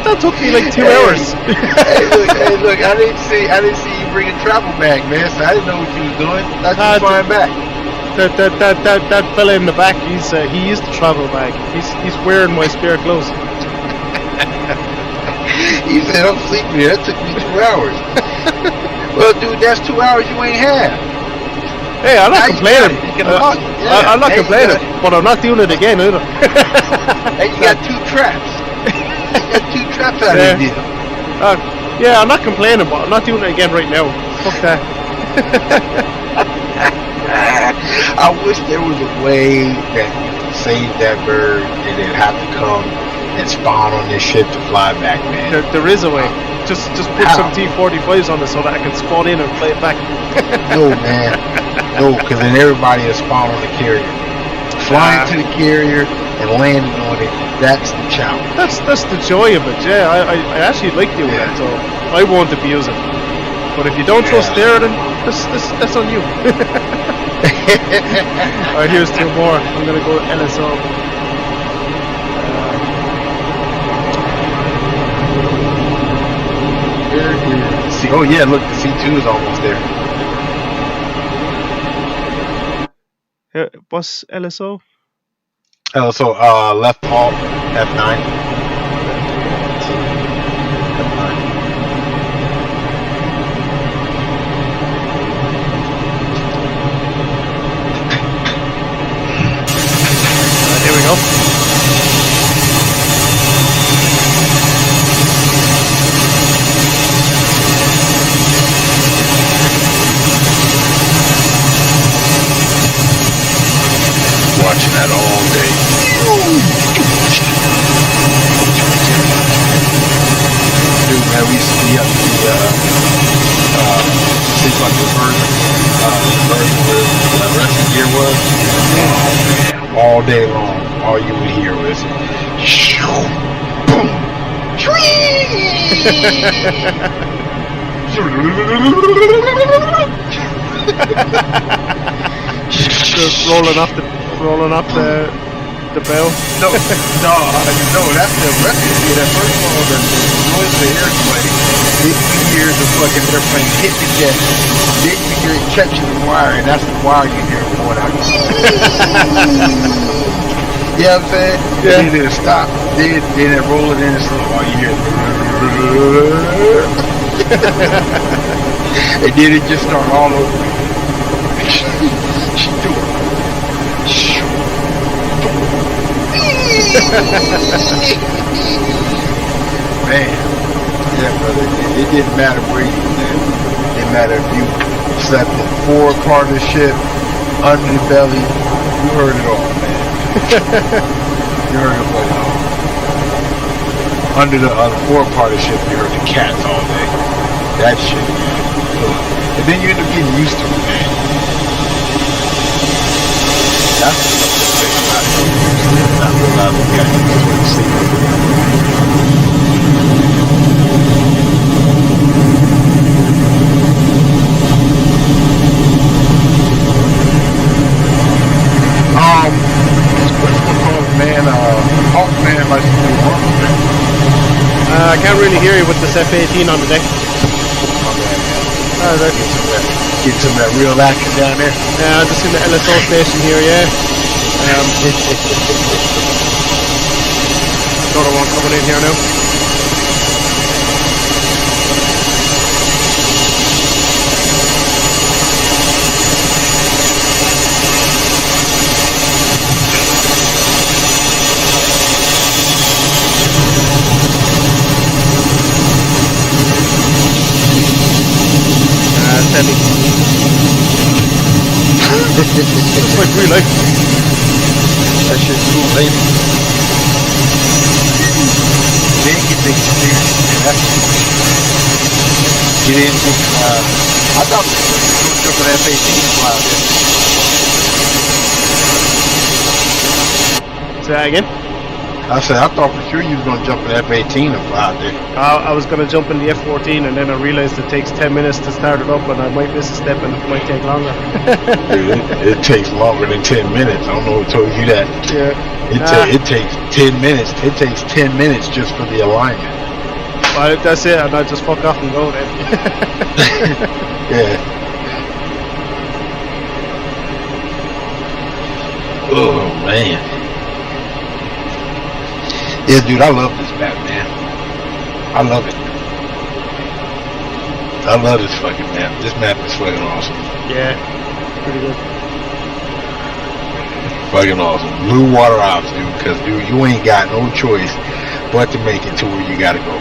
that took me like 2 hours. Hey, look! I didn't see you bring a travel bag, man. So I didn't know what you was doing. I just flying back. That fella in the back, he is the travel bag. He's wearing my spare clothes. He said I'm sleeping here. That took me 2 hours. Well, dude, that's 2 hours you ain't had. Hey, I'm not complaining. I'm not complaining, but I'm not doing it again either. And you got 2 traps. You got 2 traps out of you. Yeah, I'm not complaining, but I'm not doing it again right now. Fuck that. I wish there was a way that you could save that bird and then have to come and spawn on this ship to fly back, man. There is a way. Just put some T-45s on it so that I can spawn in and play it back. No, man. No, because then everybody will spawn on the carrier. Flying to the carrier and landing on it, that's the challenge. That's the joy of it, yeah. I actually like doing that, so I won't abuse it. But if you don't trust there, then that's on you. Alright, here's two more. I'm going to go LSO. Oh yeah, look, the C2 is almost there. What's LSO? LSO, left alt, F9. Here we go. Watching that all day. Dude, man, we used to be up to seems like the version where the rest of the gear was. Oh man, all day long, all you would hear was boom, Just rolling off the bell. No, that's the rest of it. That first of all, the noise of the airplane. Then you hear the fucking airplane hit the jet. Then you hear it catching the wire, and that's the wire you hear going out. You know what I'm saying? Yeah. Then it'll stop. Then it roll it in and slow. All you hear. And then it just start all over. Man, yeah, brother. It didn't matter where you was at. It didn't matter if you slept in forward part of the ship, under the belly. You heard it all, man. You heard it all. Under the forward part of the ship, you heard the cats all day. That shit, man. And then you end up getting used to it, man. That's the thing about it. Not realize we got used to it. See. What's one called, man? Hawkman likes to do rumble, man. I can't really hear you with this F-18 on the deck. Get some of that real action down there. Yeah, I'm just in the LSO station here, yeah. Another one coming in here now. Steady. Looks like we like that shit's cool, baby. Then get the experience. Get in. I thought we were going to jump an F-18 fly there. Say that again? I said, I thought for sure you was going to jump an F-18 and fly out there. I was going to jump in the F-14 and then I realised it takes 10 minutes to start it up and I might miss a step and it might take longer. Dude, it takes longer than 10 minutes. I don't know who told you that. Yeah. It takes 10 minutes. It takes 10 minutes just for the alignment. Well, that's it, and I just fuck off and go then. Yeah. Oh, man. Yeah, dude, I love this map, man. I love it. I love this fucking map. This map is fucking awesome. Yeah, pretty good. Fucking awesome. Blue water ops, dude, because, dude, you ain't got no choice but to make it to where you gotta go.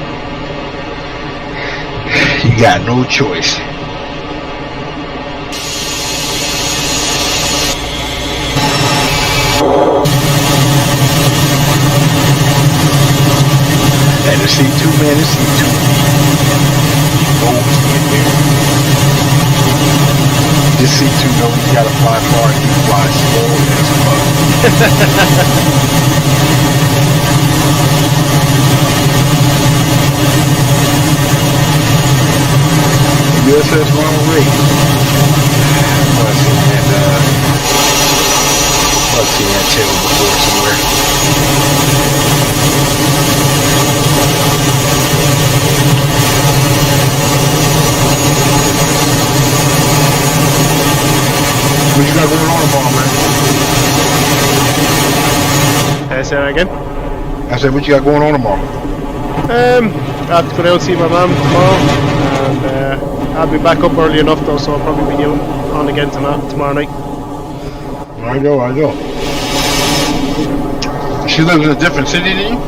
You got no choice. This C2, man, this C2. Oh, this C2 knows you gotta fly far and you fly slow as fuck. USS Ronald Reagan. I've seen that tail before somewhere. What you got going on tomorrow, man? Say that again? I said, what you got going on tomorrow? I have to go down and see my mum tomorrow, and I'll be back up early enough though, so I'll probably be on again tomorrow night. I go. She lives in a different city than you?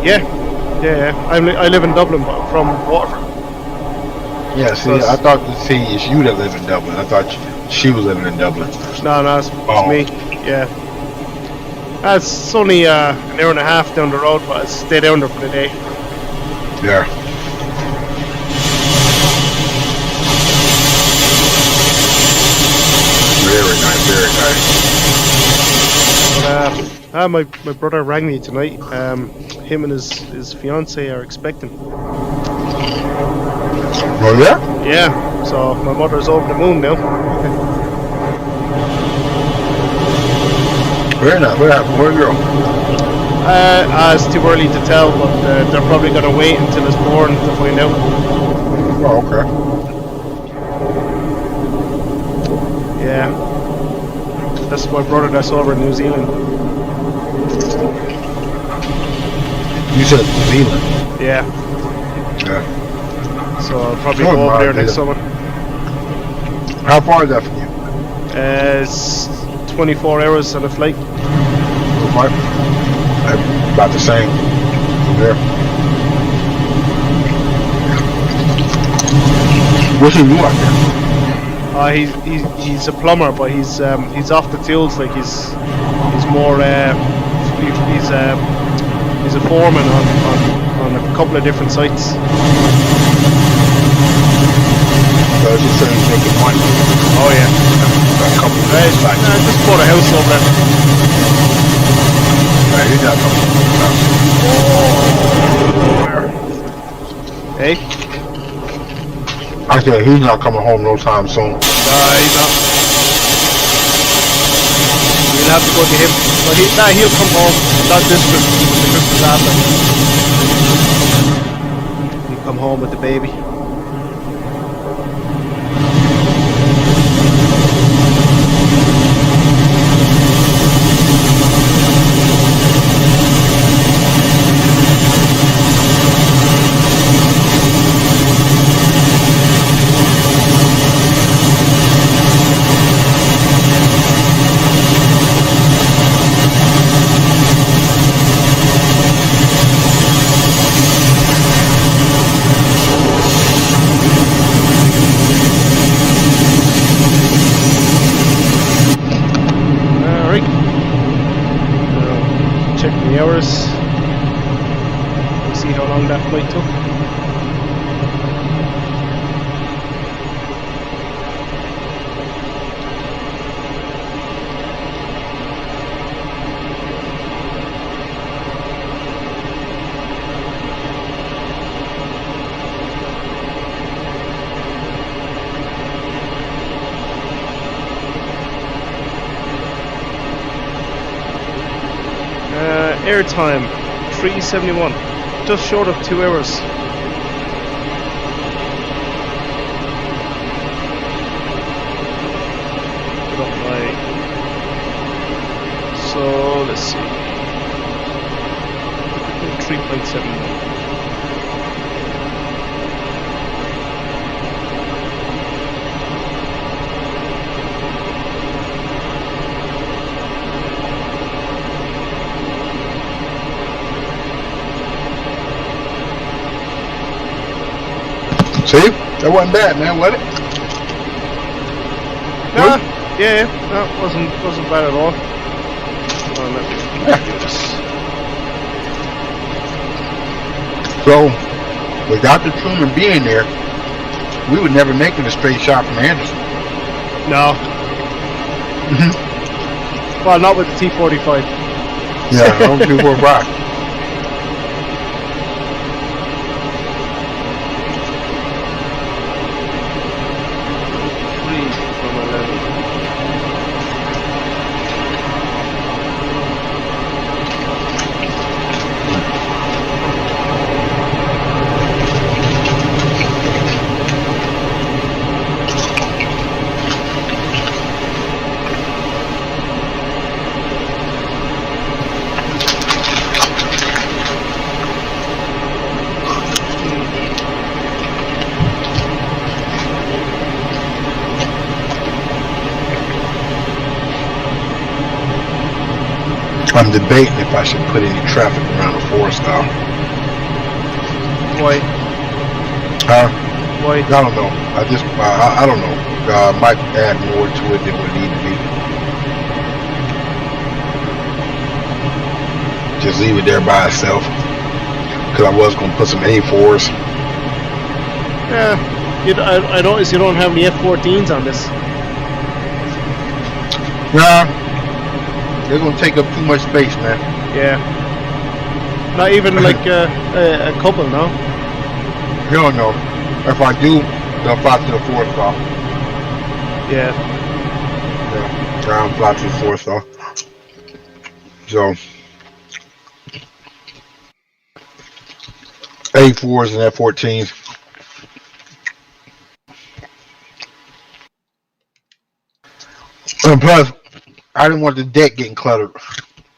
Yeah. I live in Dublin, but from Waterford. Yeah, see, I thought it's you that live in Dublin. I thought she was living in Dublin. No, it's me. Yeah. It's only an hour and a half down the road, but I stay down there for the day. Yeah. Very nice. But my brother rang me tonight. Him and his fiance are expecting. Oh yeah? Yeah. So my mother's over the moon now. Very nice. What happened? Where's the girl? It's too early to tell, but they're probably going to wait until it's born to find out. Oh, okay. Yeah. That's my brother that's over in New Zealand. You said New Zealand? Yeah. Yeah. So I'll probably go over there next summer. How far is that from you? It's 24 hours on a flight. About the same. There. What's he do out there? He's a plumber, but he's off the tools. Like he's more he's a foreman on a couple of different sites. So it's just saying he's making money. Oh yeah. A couple of sites. I just bought a house over there. Right, he's not coming. Hey? I said he's not coming home no time soon. He's not. We'll have to go to him. But he'll come home. Not this Christmas, but the Christmas after. He'll come home with the baby. Hours. We'll see how long that flight took. Airtime 371, just short of 2 hours. Put up my, so let's see, 3.71. See? That wasn't bad, man, was it? No, yeah, no, wasn't bad at all. Let me do this. So, without the Truman being there, we would never make it a straight shot from Anderson. No. Well, not with the T-45. Yeah, I don't think we're right. I'm debating if I should put any traffic around the forest now. Why? Why? I don't know. I don't know. Might add more to it than what it need to be. Just leave it there by itself. Because I was going to put some A4s. Yeah. I notice you don't have any F-14s on this. Nah. They're going to take up too much space, man. Yeah. Not even like a couple, no? Hell no. If I do, they'll fly to the fourth star. Yeah. Yeah. I'll fly to the fourth star. So, A4s and F-14s. And plus, I didn't want the deck getting cluttered.